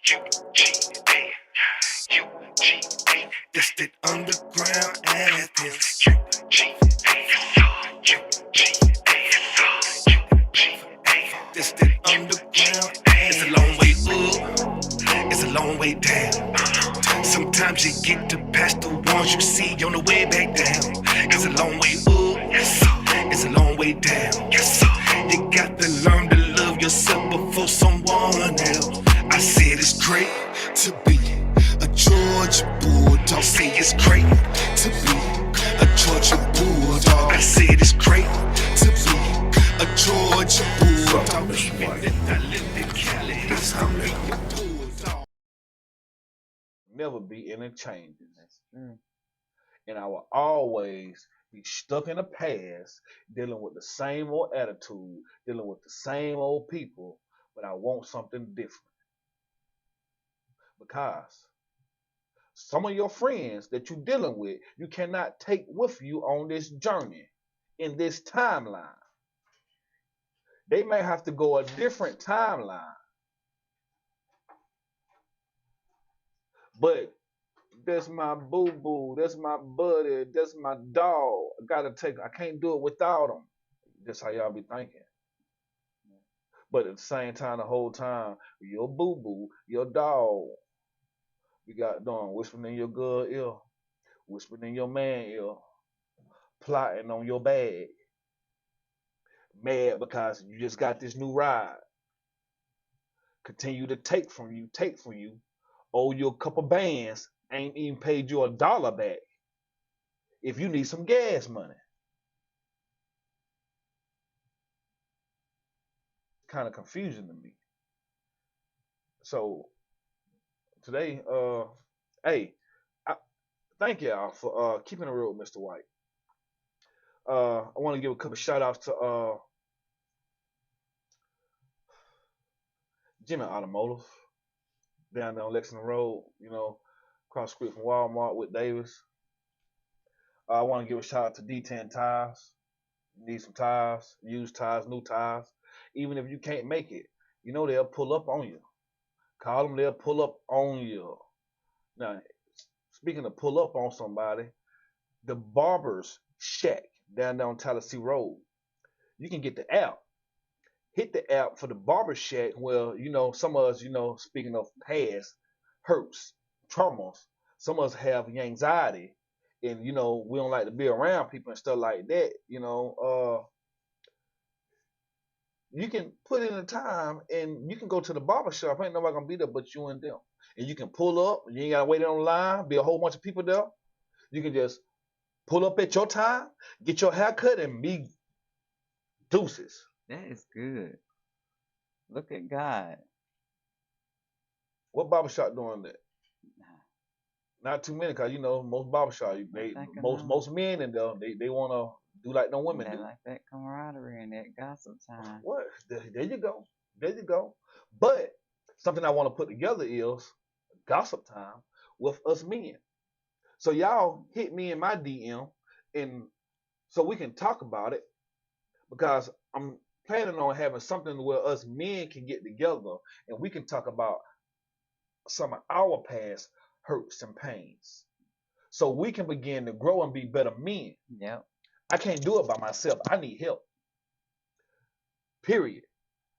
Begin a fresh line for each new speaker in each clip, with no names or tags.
UGA, UGA, this that underground athens. UGA, UGA, UGA, this that underground. It's a long way up, it's a long way down. Sometimes you get to past the ones you see on the way back down. It's a long way up, yes sir. It's a long way down, yes sir. You got to learn to love yourself before someone else. I said it's great to be a Georgia Bulldog. Say it's great to be a Georgia Bulldog. I said it's great to be a Georgia Bulldog. Even if I lived in Cali, it's how me a Bulldog.
Never be any changes. That's true. And I will always be stuck in the past, dealing with the same old attitude, dealing with the same old people, but I want something different. Because some of your friends that you're dealing with, you cannot take with you on this journey, in this timeline. They may have to go a different timeline, but that's my boo boo, that's my buddy, that's my dog. I can't do it without them. That's how y'all be thinking. But at the same time, the whole time, your boo boo, your dog, you got done whispering in your girl ear, whispering in your man ear, plotting on your bag, mad because you just got this new ride. Continue to take from you, owe you a couple bands, ain't even paid you $1 back if you need some gas money. Kind of confusing to me. So today, hey, I, thank y'all for keeping it real with Mr. White. I want to give a couple shout outs to Jimmy Automotive down there on Lexington Road, across the street from Walmart with Davis. I want to give a shout out to D10 Tires. You need some tires, used tires, new tires. Even if you can't make it, they'll pull up on you. Call them, they'll pull up on you. Now, speaking of pull up on somebody, the Barber's Shack down there on Tallahassee Road, you can get the app. Hit the app for the Barber Shack. Well, some of us, speaking of past hurts, traumas, some of us have anxiety, and we don't like to be around people and stuff like that. You can put in the time and you can go to the barber shop. Ain't nobody gonna be there but you and them. And you can pull up. You ain't gotta wait on the line. Be a whole bunch of people there. You can just pull up at your time, get your haircut, and be deuces.
That is good. Look at God.
What barber shop doing that? Not too many, cause most barbershop, most men in there, they wanna do like no women
They
do.
like that camaraderie and that gossip time.
What? There you go. There you go. But something I want to put together is gossip time with us men. So y'all hit me in my DM, and so we can talk about it, because I'm planning on having something where us men can get together and we can talk about some of our past hurts and pains, so we can begin to grow and be better men.
Yep.
I can't do it by myself. I need help. Period.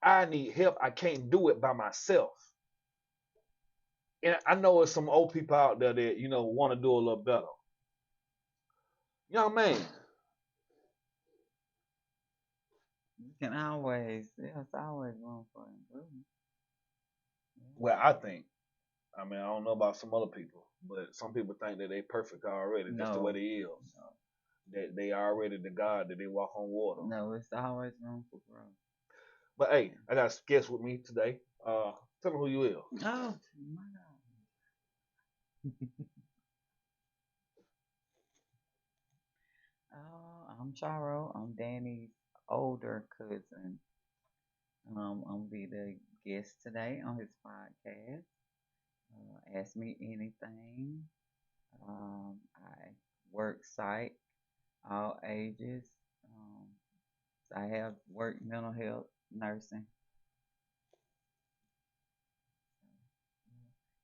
I need help. I can't do it by myself. And I know there's some old people out there that want to do a little better. Young man,
You can always, there's always room for improvement.
well, I think. I mean, I don't know about some other people, but some people think that they perfect already, just the way
No,
they is.
no,
That they already the God, that they walk on water.
no, it's always room for growth.
But hey, I got a guest with me today. Tell me who you is.
Oh, my God. I'm Charo. I'm Danny's older cousin. I'm gonna be the guest today on his podcast. Ask me anything. I work site, all ages. Um, I have work mental health, nursing.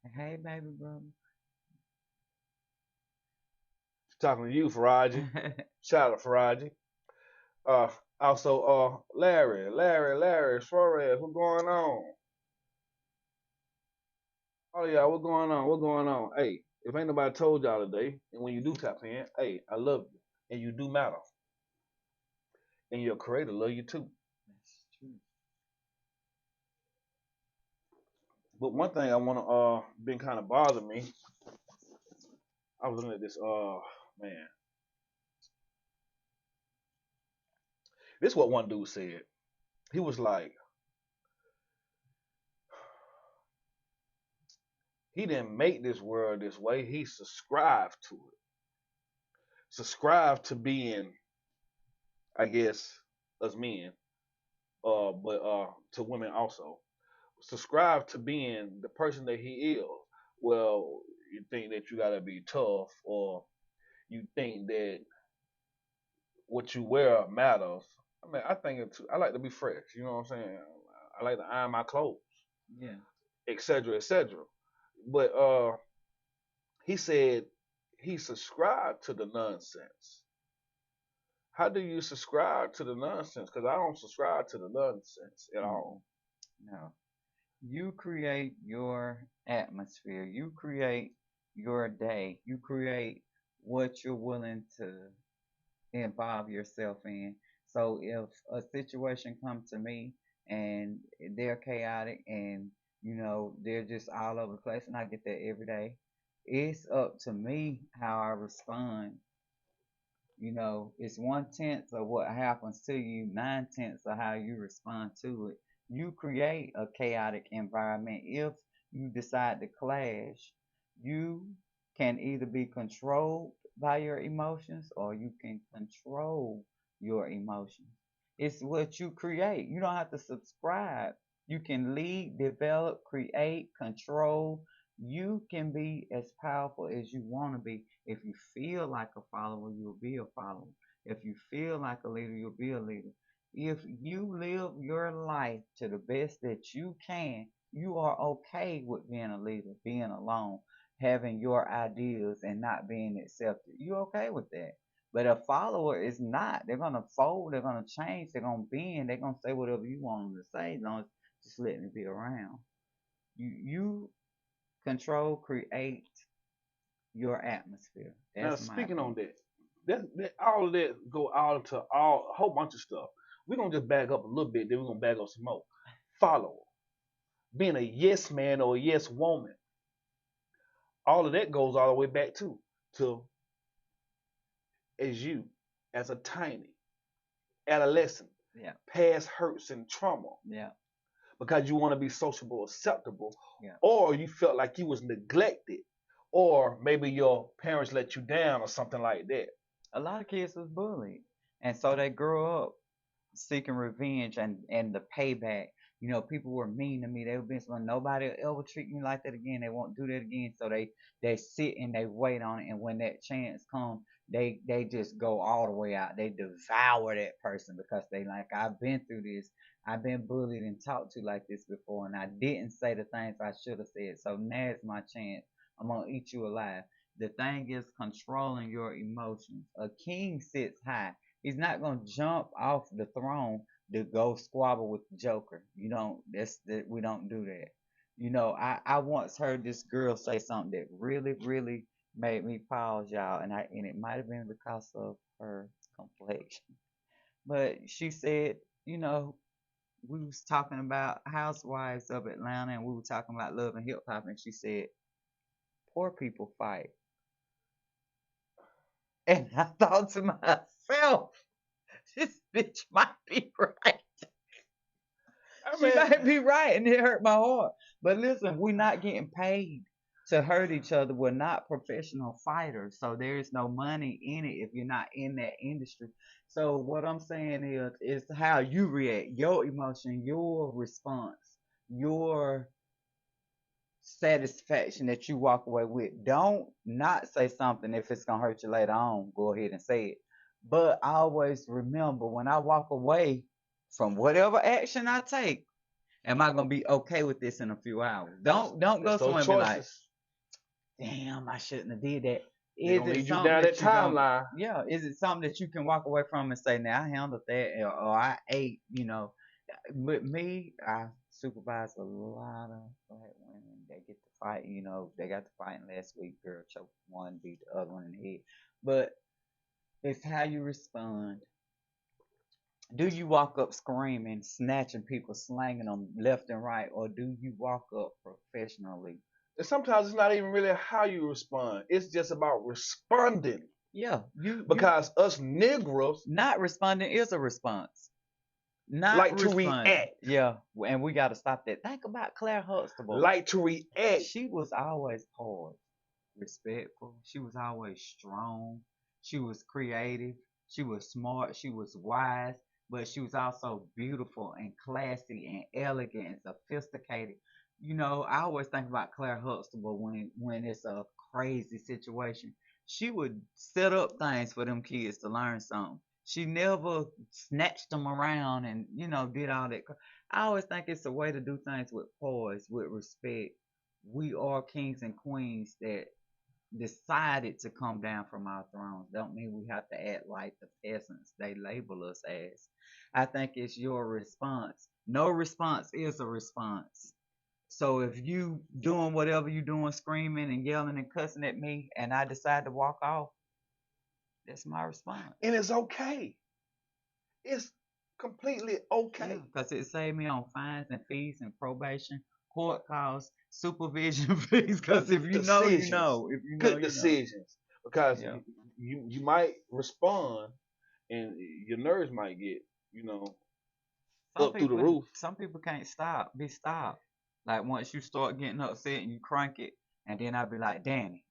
Hey, baby brother.
Talking to you, Faraji. Shout out Faraji. Uh, also, Larry, Suarez, what's going on? Oh yeah, what's going on? What's going on? Hey, if ain't nobody told y'all today, and when you do tap in, hey, I love you, and you do matter, and your creator love you too.
That's true.
But one thing I wanna been kind of bothering me. I was looking at this. Man, this is what one dude said. He was like, he didn't make this world this way. He subscribed to it. Subscribed to being, I guess, us men, but to women also. Subscribe to being the person that he is. Well, you think that you gotta be tough, or you think that what you wear matters. I mean, I think it's, I like to be fresh. You know what I'm saying? I like to iron my clothes,
Yeah.
etc., etc. But he said he subscribed to the nonsense. How do you subscribe to the nonsense? Because I don't subscribe to the nonsense at
Mm-mm.
all.
No. You create your atmosphere. You create your day. You create what you're willing to involve yourself in. So if a situation comes to me and they're chaotic and they're just all over the place, and I get that every day, it's up to me how I respond. It's 1/10 of what happens to you, 9/10 of how you respond to it. You create a chaotic environment if you decide to clash. You can either be controlled by your emotions or you can control your emotions. It's what you create. You don't have to subscribe. You can lead, develop, create, control. You can be as powerful as you want to be. If you feel like a follower, you'll be a follower. If you feel like a leader, you'll be a leader. If you live your life to the best that you can, you are okay with being a leader, being alone, having your ideas and not being accepted. You're okay with that. But a follower is not. They're gonna fold. They're gonna change. They're gonna bend. They're gonna say whatever you want them to say. As long as just let me be around. You control, create your atmosphere.
Now,
That's my
speaking on
opinion.
that all of that go out into all a whole bunch of stuff. We're gonna just back up a little bit, then we're gonna back up some more. Follow, being a yes man or a yes woman, all of that goes all the way back to as you, as a tiny adolescent,
Yeah,
past hurts and trauma,
yeah,
because you want to be sociable, acceptable,
yeah.
or you felt like you was neglected, or maybe your parents let you down or something like that.
A lot of kids was bullied, and so they grow up seeking revenge and the payback. People were mean to me. They were being someone nobody will ever treat me like that again. They won't do that again. So they sit and they wait on it, and when that chance comes, they just go all the way out. They devour that person because they like I've been through this. I've been bullied and talked to like this before, and I didn't say the things I should have said. So now's my chance. I'm gonna eat you alive. The thing is controlling your emotions. A king sits high. He's not gonna jump off the throne to go squabble with the Joker. You don't. That's that. We don't do that. I once heard this girl say something that really, really made me pause, y'all, and it might have been because of her complexion. But she said, we was talking about housewives of Atlanta, and we were talking about love and hip hop, and she said, poor people fight. And I thought to myself, this bitch might be right.
I
She
mean,
might be right, and it hurt my heart. But listen, we're not getting paid to hurt each other. We're not professional fighters, so there is no money in it if you're not in that industry. So what I'm saying is how you react, your emotion, your response, your satisfaction that you walk away with. Don't not say something if it's gonna hurt you later on. Go ahead and say it. But I always remember when I walk away from whatever action I take, Am I gonna be okay with this in a few hours? Don't
It's
go
those
somewhere and be like,
choices.
damn, I shouldn't have did that.
They're
Is
gonna
it
lead you
something
down that
that you gonna,
timeline.
yeah, is it something that you can walk away from and say, now I handled that, or I ate, with me, I supervise a lot of black women. They get to fight, they got to fighting last week. Girl choked one, beat the other one in the head. But it's how you respond. Do you walk up screaming, snatching people, slanging them left and right, or do you walk up professionally?
And sometimes it's not even really how you respond. It's just about responding.
Yeah, you
Because us Negroes
not responding is a response. Not
like to
responding.
react.
Yeah, and we got to stop that. Think about Claire Huxtable.
Like to react.
She was always poised, respectful. She was always strong. She was creative. She was smart. She was wise, but she was also beautiful and classy and elegant and sophisticated. I always think about Claire Huxtable when it's a crazy situation. She would set up things for them kids to learn something. She never snatched them around and did all that. I always think it's a way to do things with poise, with respect. We are kings and queens that decided to come down from our thrones. Don't mean we have to act like the peasants they label us as. I think it's your response. No response is a response. So if you doing whatever you doing, screaming and yelling and cussing at me, and I decide to walk off, that's my response.
And it's okay. It's completely
Yeah,
okay.
because it saved me on fines and fees and probation, court costs, supervision fees. Because if you know, you
Decisions.
know. If you know,
Good
you know.
decisions. Because
Yeah.
you might respond and your nerves might get, you know,
Some
up through the
people,
roof.
some people can't be stopped. Like once you start getting upset and you crank it, and then I'll be like, Danny,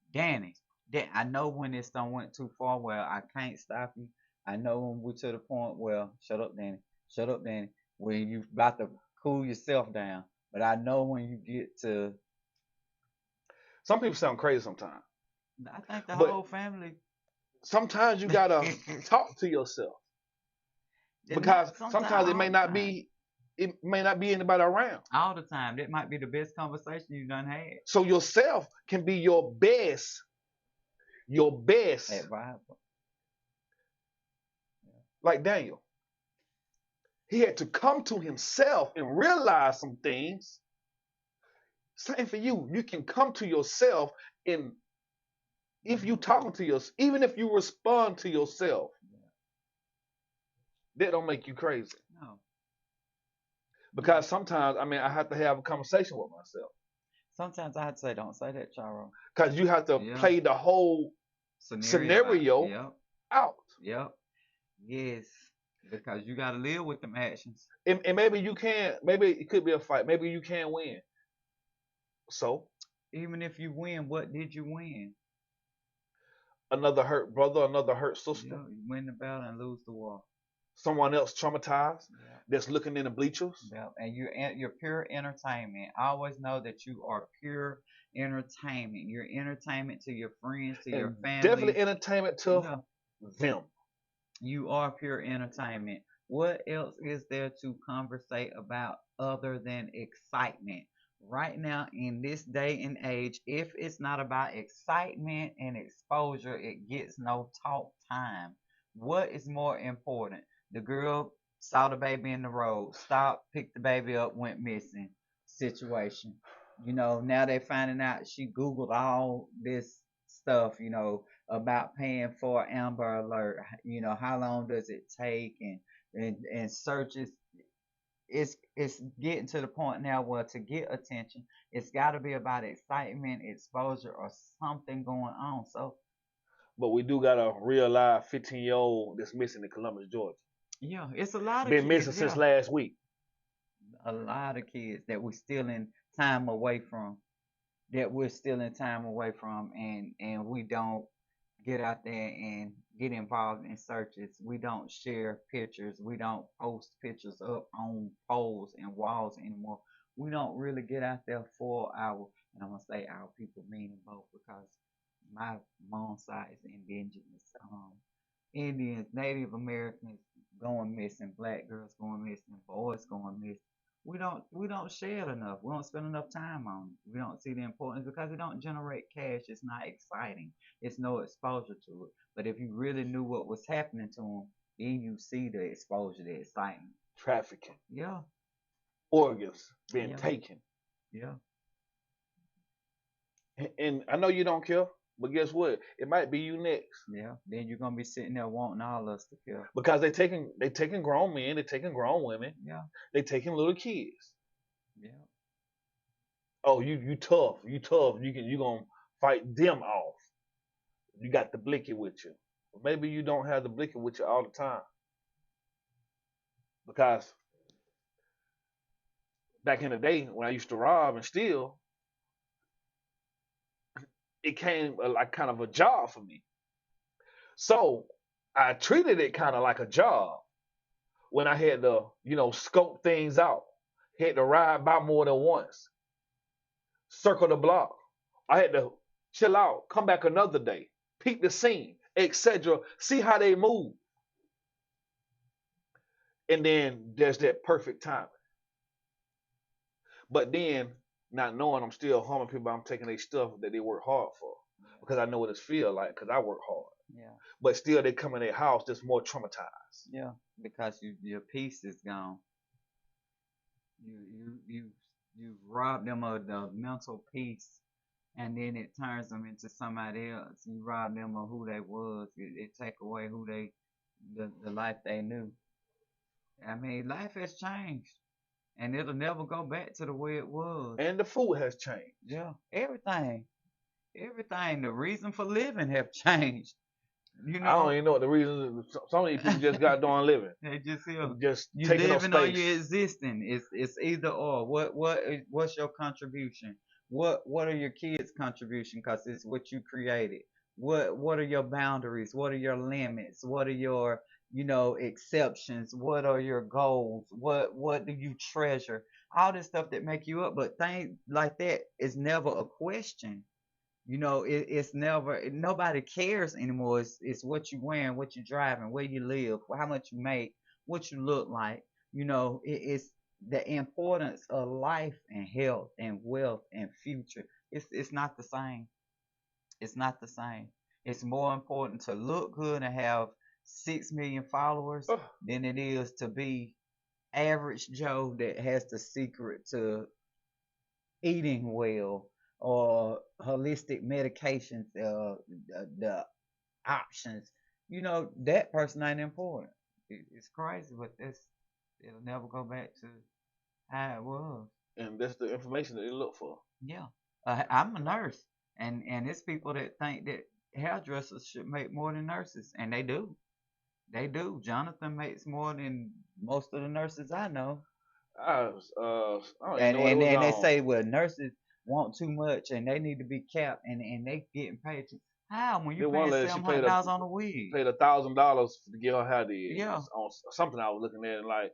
I know when this done went too far. Well, I can't stop you. I know when we're to the point. Well, shut up, Danny. When you about to cool yourself down, but I know when you get to.
Some people sound crazy sometimes.
I think the
But
whole family.
sometimes you gotta talk to yourself. Because
Not sometimes,
sometimes
all the time.
it may not be anybody around.
All the time. That might be the best conversation you done had.
So yourself can be your best,
Advisor.
like Daniel. He had to come to himself and realize some things. Same for you. You can come to yourself, and if you talking to yourself, even if you respond to yourself, that don't make you crazy.
No.
Because sometimes, I mean, I have to have a conversation with myself.
Sometimes I'd say, don't say that, Charo.
Because you have to
Yeah.
play the whole
Scenario out.
scenario
Yep.
out.
Yep. Yes. Because you got to live with them actions.
And maybe you can, maybe it could be a fight. Maybe you can win. So,
Even if you win, what did you win?
another hurt brother, another hurt sister,
Yeah, you win the battle and lose the war.
someone else traumatized
Yeah.
that's looking in the bleachers.
Yep. And you're pure entertainment. I always know that you are pure entertainment. You're entertainment to your friends, to your
And
family.
definitely entertainment to
Yeah.
them.
You are pure entertainment. What else is there to conversate about other than excitement? Right now, in this day and age, if it's not about excitement and exposure, it gets no talk time. What is more important? The girl saw the baby in the road, stopped, picked the baby up, went missing situation. Now they're finding out she Googled all this stuff, about paying for Amber Alert. How long does it take and searches. It's getting to the point now where to get attention, it's got to be about excitement, exposure, or something going on. So
But we do got a real live 15-year-old that's missing in Columbus, Georgia.
yeah, it's a lot of
Been
kids.
missing since
Yeah,
last week.
a lot of kids that we're still in time away from. That we're still in time away from, and we don't get out there and get involved in searches. We don't share pictures. We don't post pictures up on poles and walls anymore. We don't really get out there for our, and I'm gonna say our people, meaning both, because my mom's side is indigenous. Indians, Native Americans going missing, black girls going missing, boys going missing. we don't share it enough. We don't spend enough time on it. We don't see the importance because it don't generate cash. It's not exciting. It's no exposure to it. But if you really knew what was happening to them, then you see the exposure, the excitement.
Trafficking,
Yeah,
organs being
yeah,
taken.
yeah,
And I know you don't care, but guess what? It might be you next.
yeah. Then you're gonna be sitting there wanting all us to kill.
Because they taking grown men, they taking grown women,
Yeah,
they taking little kids.
yeah,
Oh, you tough, you gonna fight them off. You got the blicky with you. But maybe you don't have the blicky with you all the time. Because back in the day when I used to rob and steal, it came like kind of a job for me. So I treated it kind of like a job when I had to, scope things out. Had to ride by more than once, circle the block. I had to chill out, come back another day, peep the scene, etc. See how they move. And then there's that perfect timing. But then, not knowing I'm still harming people, I'm taking their stuff that they work hard for. Because I know what it feels like, because I work hard.
yeah,
But still, they come in their house that's more traumatized.
yeah. Because your peace is gone. You rob them of the mental peace, and then it turns them into somebody else. You rob them of who they was. It take away who they, the life they knew. I mean, life has changed, and it'll never go back to the way it was.
And the food has changed.
Yeah, everything. The reason for living have changed. You
I don't
know,
even know what the reason is. Some of these people just got done living.
they just here.
Just
You
taking up
living or
space.
you existing. It's either or. What's your contribution? What are your kids' contribution? Cause it's what you created. What are your boundaries? What are your limits? What are your exceptions? What are your goals? What do you treasure? All this stuff that make you up. But things like that is never a question. It's never, nobody cares anymore. It's what you wearing, what you driving, where you live, how much you make, what you look like. It's the importance of life and health and wealth and future. It's not the same. It's not the same. It's more important to look good and have 6 million followers
Ugh.
than it is to be average Joe that has the secret to eating well or holistic medications, the options. That person ain't important. It's crazy, but it'll never go back to how it was.
And that's the information that they look for.
Yeah, I'm a nurse, and it's people that think that hairdressers should make more than nurses, and they do. They do. Jonathan makes more than most of the nurses I know.
I don't even
And
know what it
and
was
and they
on.
say, well, nurses want too much and they need to be capped, and they getting paid too. How when you
Then one
paying
lady, she
seven hundred dollars on a wig?
paid $1,000 to get her hair did.
Yeah,
On something I was looking at, and like,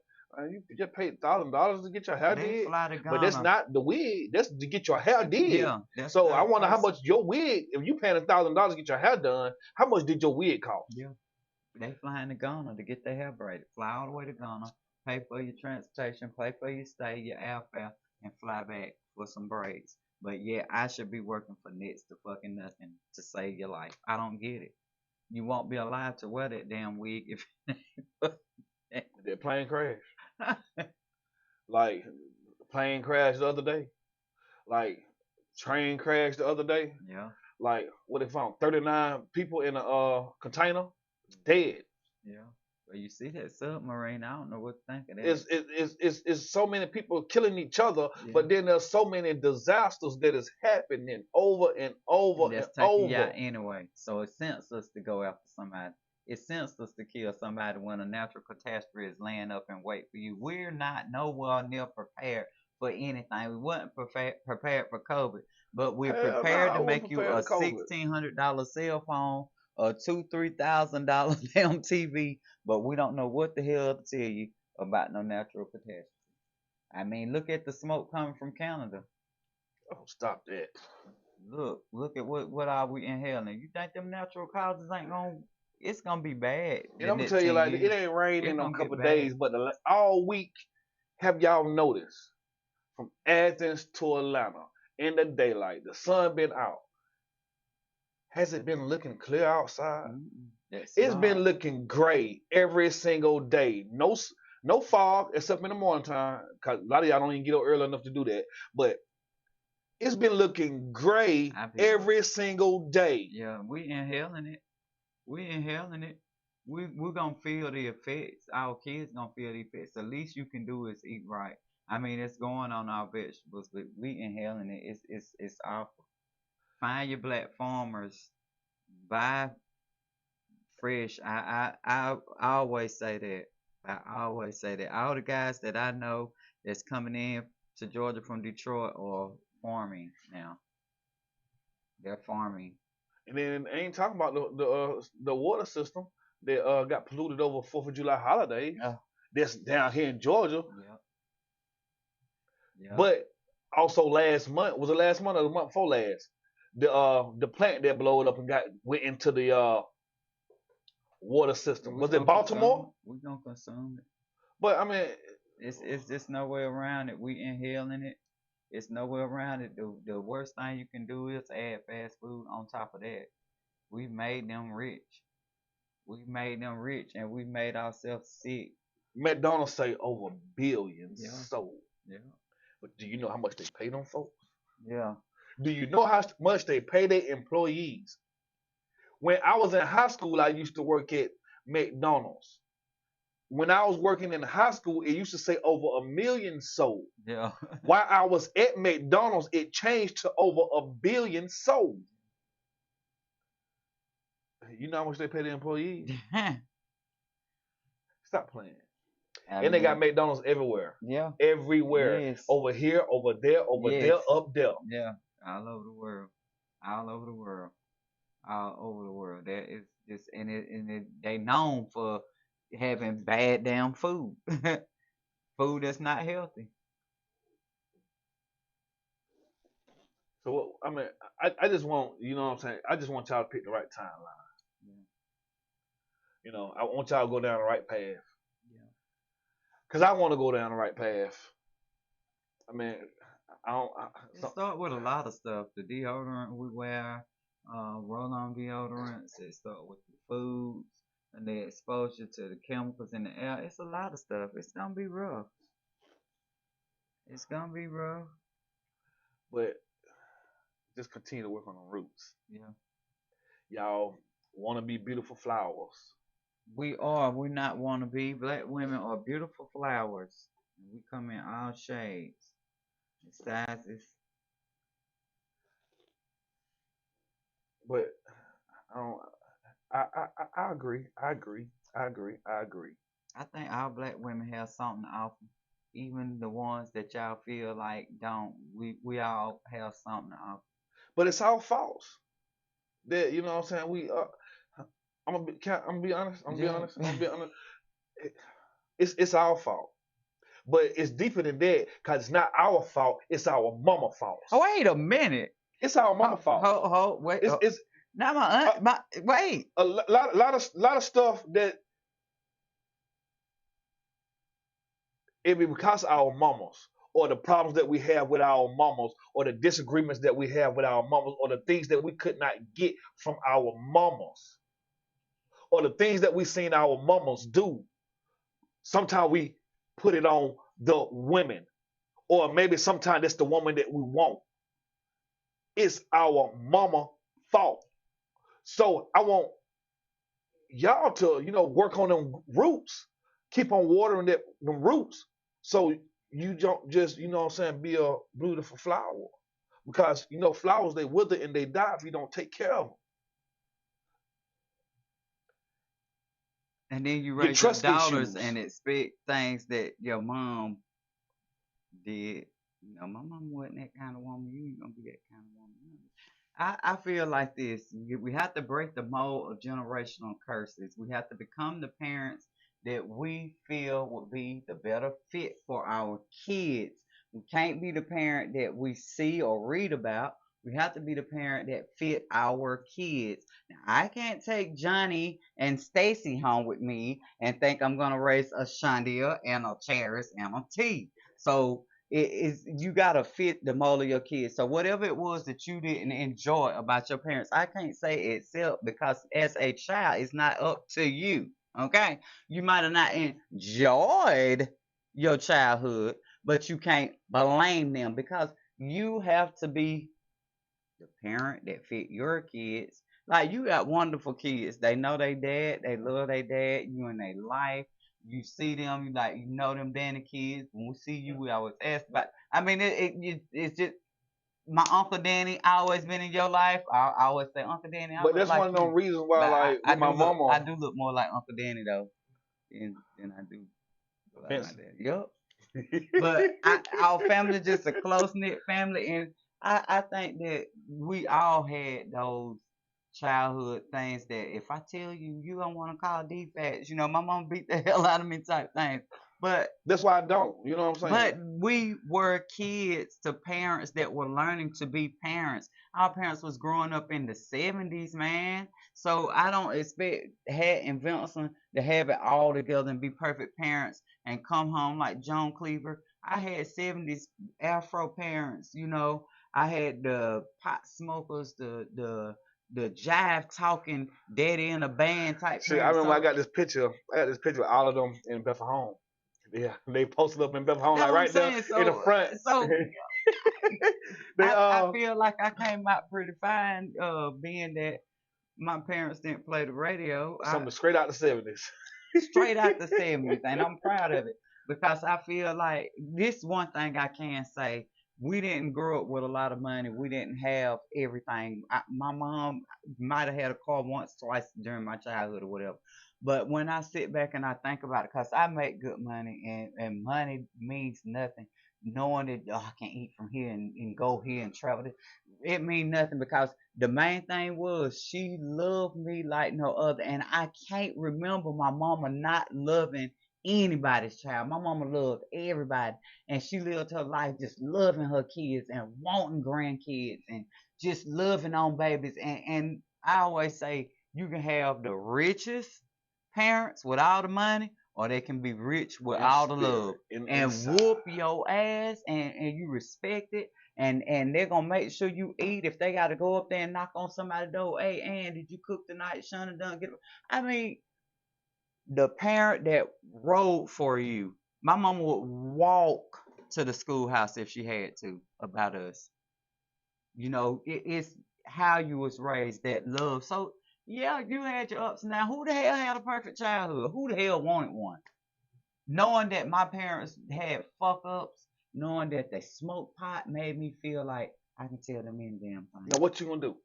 you just paid $1,000 to get your hair
they
did,
fly to
but that's
Ghana.
not the wig. That's to get your hair did.
Yeah, that's
So I
the
wonder how
person.
much your wig. If you paying $1,000 to get your hair done, how much did your wig cost?
Yeah, they flying to Ghana to get their hair braided. Fly all the way to Ghana, pay for your transportation, pay for your stay, your airfare, and fly back for some braids. But yeah, I should be working for next to fucking nothing to save your life. I don't get it. You won't be alive to wear that damn wig if.
That plane crash. Like plane crashed the other day. Like train crashed the other day.
Yeah,
Like what they found 39 people in a container dead.
yeah. Well, you see that submarine? I don't know what to think of that.
It's so many people killing each other,
Yeah,
but then there's so many disasters that is happening over and over and
that's taking you
over.
out anyway. So it senseless to go after somebody. It's senseless to kill somebody when a natural catastrophe is laying up and wait for you. We're not nowhere near prepared for anything. We weren't prepared for COVID, but we're
Hell no,
prepared
I
to
wasn't
make you
prepared
a
to COVID.
$1,600 cell phone, a $2,000-3,000 damn TV, but we don't know what the hell to tell you about no natural catastrophe. I mean, look at the smoke coming from Canada.
Oh, stop that.
Look at what are we inhaling. You think them natural causes ain't gonna? It's gonna be bad
And
the
I'm gonna
next
tell you
10
like it
years.
ain't raining
It's
in a
gonna get
couple of
bad.
days, but all week Have y'all noticed from Athens to Atlanta in the daylight, the sun been out? Has it been looking clear outside?
That's
It's been
smart.
looking gray every single day. No fog except in the morning time, cause a lot of y'all don't even get up early enough to do that. But it's been looking gray
I be up.
every single day.
Yeah, we inhaling it. We inhaling it. We're gonna feel the effects. Our kids gonna feel the effects. The least you can do is eat right. I mean, it's going on our vegetables, but we inhaling it. It's awful. Find your black farmers. Buy fresh. I always say that. I always say that. All the guys that I know that's coming in to Georgia from Detroit are farming now. They're farming.
And then I ain't talking about the water system that got polluted over Fourth of July holidays.
Yeah.
That's down here in Georgia.
Yep. Yep.
But also last month, was it last month or the month before last? The plant that blowed up and went into the water system.
We
Was it
gonna consume
Baltimore?
it. We gonna consume it.
But I mean,
It's just no way around it. We inhaling it. It's no way around it. The worst thing you can do is add fast food on top of that. We made them rich. We made them rich, and we made ourselves sick.
McDonald's say over billions
Yeah.
sold.
Yeah.
But do you know how much they pay them folks?
Yeah.
Do you know how much they pay their employees? When I was in high school, I used to work at McDonald's. When I was working in high school, it used to say over 1 million sold.
Yeah.
While I was at McDonald's, it changed to over 1 billion sold. You know how much they pay the employees? Stop playing.
I
And they got
mean,
McDonald's everywhere.
yeah.
Everywhere.
Yes.
Over here, over there,
Yes.
up there.
Yeah. All over the world. All over the world. All over the world. That is just they known for having bad damn food. Food that's not healthy.
So I mean, I just want, you know what I'm saying? I just want y'all to pick the right timeline.
Yeah.
You know, I want y'all to go down the right path.
Yeah.
Cause I want to go down the right path. I mean, I don't.
It start with a lot of stuff. The deodorant we wear, roll-on deodorants. It start with the foods and the exposure to the chemicals in the air. It's a lot of stuff. It's gonna be rough. It's gonna be rough.
But just continue to work on the roots.
Yeah.
Y'all want to be beautiful flowers.
We are. We not want to be. Black women are beautiful flowers. We come in all shades and sizes.
But I don't. I agree. I agree. I agree. I agree.
I think all black women have something to offer. Even the ones that y'all feel like don't. We all have something to offer.
But it's all false. That, you know what I'm saying? I'm gonna be honest. I'm gonna be
Yeah.
honest. I'm gonna be honest. It's our fault. But it's deeper than that, because it's not our fault. It's our mama fault.
Oh, wait a minute.
It's our mama fault.
Wait.
It's
Not my aunt. Wait.
a lot of stuff that it be because of our mamas, or the problems that we have with our mamas, or the disagreements that we have with our mamas, or the things that we could not get from our mamas, or the things that we seen our mamas do. Sometimes we put it on the women, or maybe sometimes it's the woman that we want. It's our mama fault. So I want y'all to, work on them roots. Keep on watering them roots. So you don't just, what I'm saying, be a beautiful flower. Because, flowers, they wither and they die if you don't take care of them.
And then you
Your
raise your
trust
daughters
issues.
and expect things that your mom did. My mom wasn't that kind of woman. You ain't gonna be that kind of woman. I feel like this. We have to break the mold of generational curses. We have to become the parents that we feel would be the better fit for our kids. We can't be the parent that we see or read about. We have to be the parent that fit our kids. Now, I can't take Johnny and Stacy home with me and think I'm gonna raise a Shondia and a Charis and a T. So it is, you gotta fit the mold of your kids. So whatever it was that you didn't enjoy about your parents, I can't say except because as a child, it's not up to you. Okay, you might have not enjoyed your childhood, but you can't blame them because you have to be the parent that fit your kids. Like you got wonderful kids. They know they dad. They love their dad. You in their life. You see them. You like you know them Danny kids. When we see you, we always ask about. I mean, it's just my Uncle Danny always been in your life. I always say Uncle Danny, I
But
look
that's
like
one of
you.
those reasons why,
But
like
I
with my
do look, I
mama,
do look more like Uncle Danny though, than I do like my
Vincent.
dad. Yup. But our family just a close knit family, and I think that we all had those childhood things that if I tell you, you don't want to call defects. You know, my mom beat the hell out of me type things. But
That's why I don't. You know what I'm saying?
but we were kids to parents that were learning to be parents. Our parents was growing up in the 70s, man. So I don't expect Hat and Vincent to have it all together and be perfect parents and come home like Joan Cleaver. I had 70s Afro parents, you know. I had the pot smokers, the jive talking daddy in a band type
See, I
parents.
remember I
So
got this picture. I got this picture of all of them in Bethel Home. Yeah, they posted up in Bethel Home,
that's
like
what I'm
right there
saying.
in the
So
front.
so
They
I feel like I came out pretty fine, being that my parents didn't play the radio. I
something straight out the 70s.
straight out the 70s, and I'm proud of it because I feel like this one thing I can say. We didn't grow up with a lot of money. We didn't have everything. My mom might have had a car once, twice during my childhood or whatever. But when I sit back and I think about it, because I make good money and money means nothing. Knowing that I can eat from here and go here and travel, it means nothing because the main thing was she loved me like no other. And I can't remember my mama not loving anybody's child. My mama loved everybody. And she lived her life just loving her kids and wanting grandkids and just loving on babies. And I always say you can have the richest parents with all the money, or they can be rich with
In
all the
spirit,
love and
inside.
whoop your ass and you respect it and they're gonna make sure you eat if they gotta go up there and knock on somebody's door. Hey, Ann, did you cook tonight? Shana done get. I mean, the parent that rode for you. My mama would walk to the schoolhouse if she had to about us. You know, it's how you was raised, that love. So yeah, you had your ups and downs. Who the hell had a perfect childhood? Who the hell wanted one? Knowing that my parents had fuck ups, knowing that they smoked pot made me feel like I can tell them any damn thing.
Now, what you gonna do?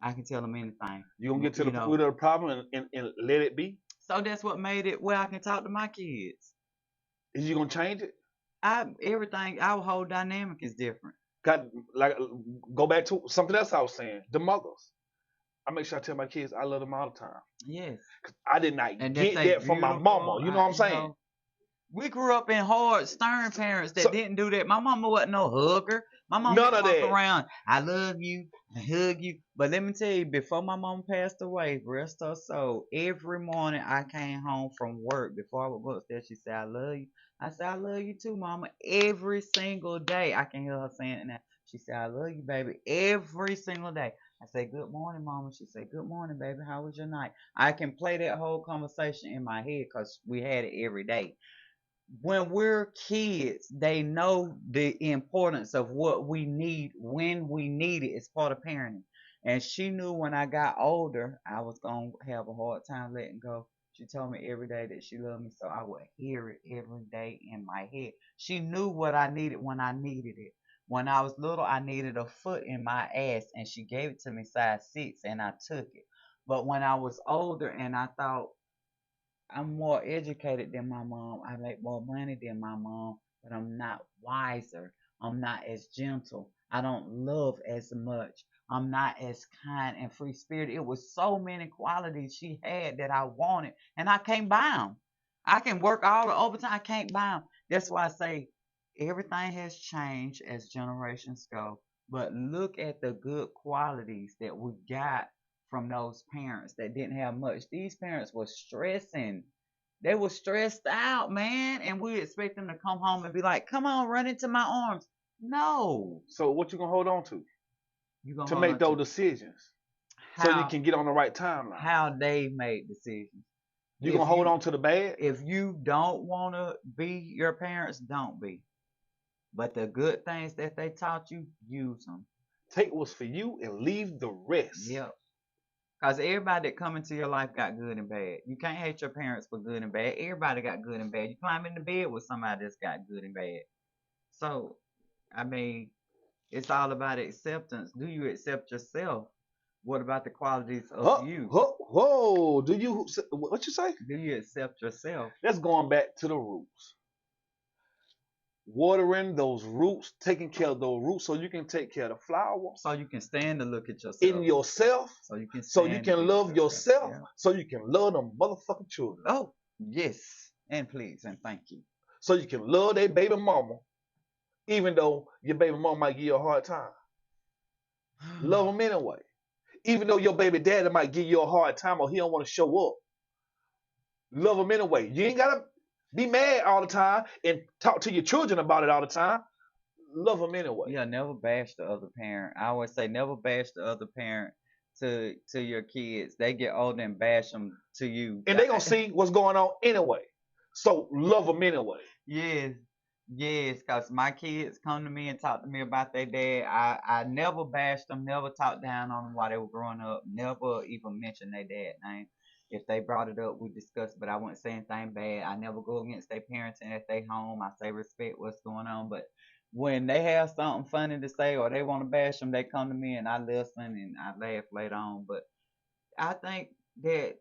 I can tell them anything.
You gonna get to
You
the
know,
root of the problem and let it be?
so that's what made it where I can talk to my kids.
Is you gonna change it?
Everything, our whole dynamic is different.
Got like go back to something else I was saying. The mothers. I make sure I tell my kids I love them all the time.
Yes.
I did not
And that
get
they
that from my mama.
beautiful.
You know what I'm
You
saying?
know, we grew up in hard, stern parents that
So
didn't do that. My mama wasn't no hugger. My mama
none
didn't
of
walk
that.
around, I love you, I hug you. But let me tell you, before my mama passed away, rest her soul, every morning I came home from work, before I would go upstairs, she said, I love you. I said, I love you too, mama. Every single day. I can hear her saying it now. She said, I love you, baby. Every single day. I say, good morning, mama. She said, good morning, baby. How was your night? I can play that whole conversation in my head because we had it every day. When we're kids, they know the importance of what we need when we need it. It's part of parenting. And she knew when I got older, I was going to have a hard time letting go. She told me every day that she loved me, so I would hear it every day in my head. She knew what I needed when I needed it. When I was little, I needed a foot in my ass, and she gave it to me size 6, and I took it. But when I was older and I thought, I'm more educated than my mom. I make more money than my mom, but I'm not wiser. I'm not as gentle. I don't love as much. I'm not as kind and free spirited. It was so many qualities she had that I wanted, and I can't buy them. I can work all the overtime. I can't buy them. That's why I say everything has changed as generations go. But look at the good qualities that we got from those parents that didn't have much. These parents were stressing. They were stressed out, man, and we expect them to come home and be like, "Come on, run into my arms." No,
So what you gonna hold on to
you gonna
to
hold
make
on
those
to
decisions so you
how
can get on the right timeline?
how they made decisions.
You
If
gonna hold
you
on to the bad?
if you don't want to be your parents, don't be. But the good things that they taught you, use them.
Take what's for you and leave the rest.
Yep. Because everybody that come into your life got good and bad. You can't hate your parents for good and bad. Everybody got good and bad. You climb into bed with somebody that's got good and bad. So, I mean, it's all about acceptance. Do you accept yourself? What about the qualities of
Huh,
you?
huh, whoa! Do you what you say?
Do you accept yourself?
That's going back to the roots. Watering those roots, taking care of those roots, so you can take care of the flower
So you can stand to look at
in
yourself.
yourself,
So you can
so you
stand to
can
be with
love
yourself.
yourself,
Yeah.
so you can love them motherfucking children,
Oh, yes. And please and thank you.
so you can love their baby mama, even though your baby mama might give you a hard time. Love them anyway, even though your baby daddy might give you a hard time or he don't want to show up. Love them anyway. You ain't gotta be mad all the time and talk to your children about it all the time. Love them anyway.
Yeah, never bash the other parent. I always say never bash the other parent to your kids. They get older and bash them to you.
And they gonna see what's going on anyway. So love them anyway.
Yes, yes, because my kids come to me and talk to me about their dad. I never bashed them, never talked down on them while they were growing up, never even mentioned their dad name. If they brought it up, we discussed, but I wouldn't say anything bad. I never go against their parents and at their home. I say respect what's going on, but when they have something funny to say or they want to bash them, they come to me and I listen and I laugh later on. But I think that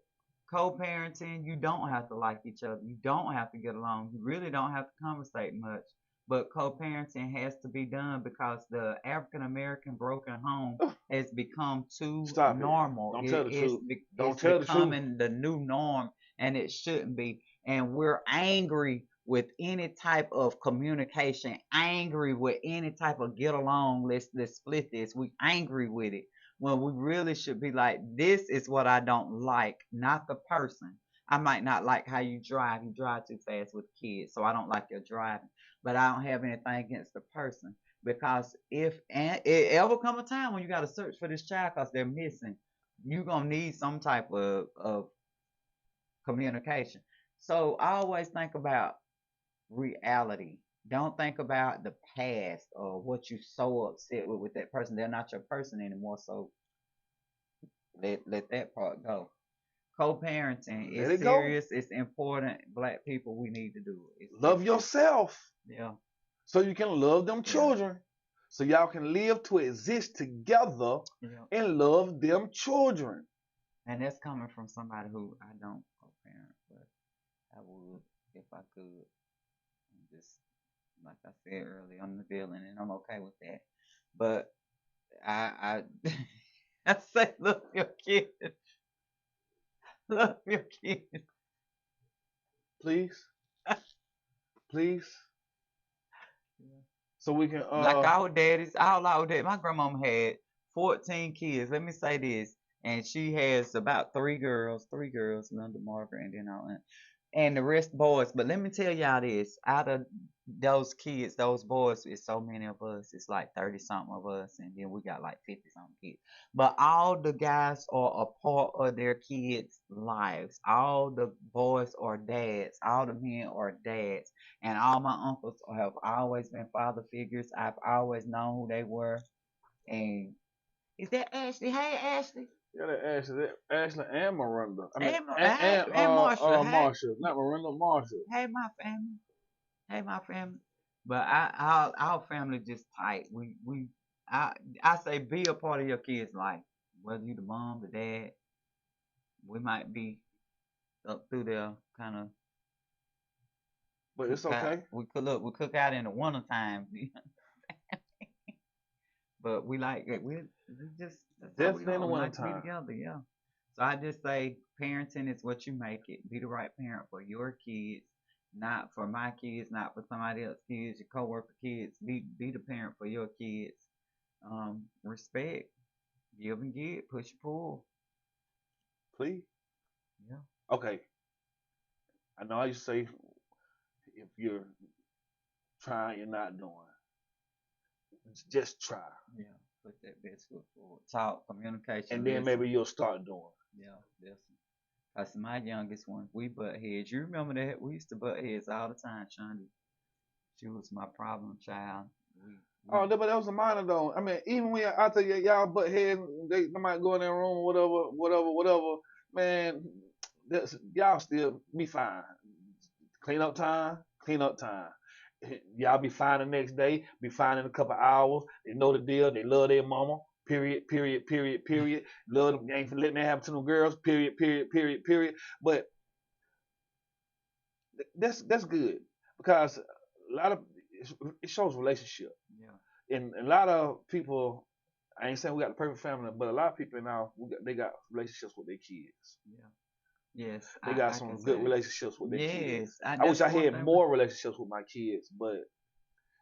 co-parenting, you don't have to like each other. You don't have to get along. You really don't have to conversate much. But co-parenting has to be done because the African American broken home has become too
Stop it.
normal.
Don't tell the truth. Don't
It's
tell the truth.
becoming the new norm, and it shouldn't be. And we're angry with any type of communication, angry with any type of get along. Let's split this. We angry with it when we really should be like, this is what I don't like, not the person. I might not like how you drive. You drive too fast with kids, so I don't like your driving. But I don't have anything against the person because if and it ever come a time when you got to search for this child because they're missing, you're gonna need some type of communication. So I always think about reality. Don't think about the past or what you so upset with that person. They're not your person anymore. So let that part go. Co-parenting
Let
is
it go.
serious. It's important. Black people, we need to do it.
Love yourself
Yeah,
so you can love them
yeah,
children. So y'all can live to exist together
yeah.
and love them children.
And that's coming from somebody who I don't co-parent, but I would if I could. I'm just like I said earlier, I'm the villain, and I'm okay with that. But I I say, love your kids, love your kids.
Please, please. So we can
Like our daddies, all our dad. My grandmama had 14 kids. Let me say this, and she has about three girls, Linda, Margaret, and then all that, and the rest boys. But let me tell y'all this: out of those kids, those boys, it's so many of us. It's like 30 something of us, and then we got like 50 something kids. But all the guys are a part of their kids' lives. All the boys are dads. All the men are dads. And all my uncles have always been father figures. I've always known who they were. And is that Ashley? Hey, Ashley.
yeah, Ashley and Miranda. I mean,
Hey, hey, Marsha. Hey,
Marsha, not Miranda, Marsha.
hey, my family. Hey, my family. But our family just tight. I, I say be a part of your kid's life. Whether you the mom, the dad, we might be up through there, kind of
But it's
cook out.
okay.
We cook out in the winter time. But we like it. We just that's how we
Definitely in
are.
the
We like to be
wintertime.
together, yeah. So I just say parenting is what you make it. Be the right parent for your kids, not for my kids, not for somebody else's kids, your coworker kids. Be the parent for your kids. Respect, give and get, push and pull.
Please.
Yeah,
Okay. I know I used to say if you're trying, you're not doing. Just try,
yeah. Put that best foot forward. Talk, communication,
and then
listen.
maybe you'll start doing.
Yeah, listen. That's my youngest one. We butt heads. You remember that? We used to butt heads all the time, Shonda. She was my problem child. We
Oh, but that was a minor though. I mean, even when after y'all butt heads, they might go in their room, whatever. Man, y'all still be fine. Clean up time. Y'all be fine the next day. Be fine in a couple hours. They know the deal. They love their mama. Period. Love them. Ain't letting that happen to them girls. Period. But that's good because a lot of it shows relationship.
yeah,
And a lot of people, I ain't saying we got the perfect family, but a lot of people now they got relationships with their kids.
yeah. Yes,
They got
I can
some
say
good
that.
relationships with their kids.
Yes,
I wish
that's
I
one
had
thing.
more relationships with my kids, but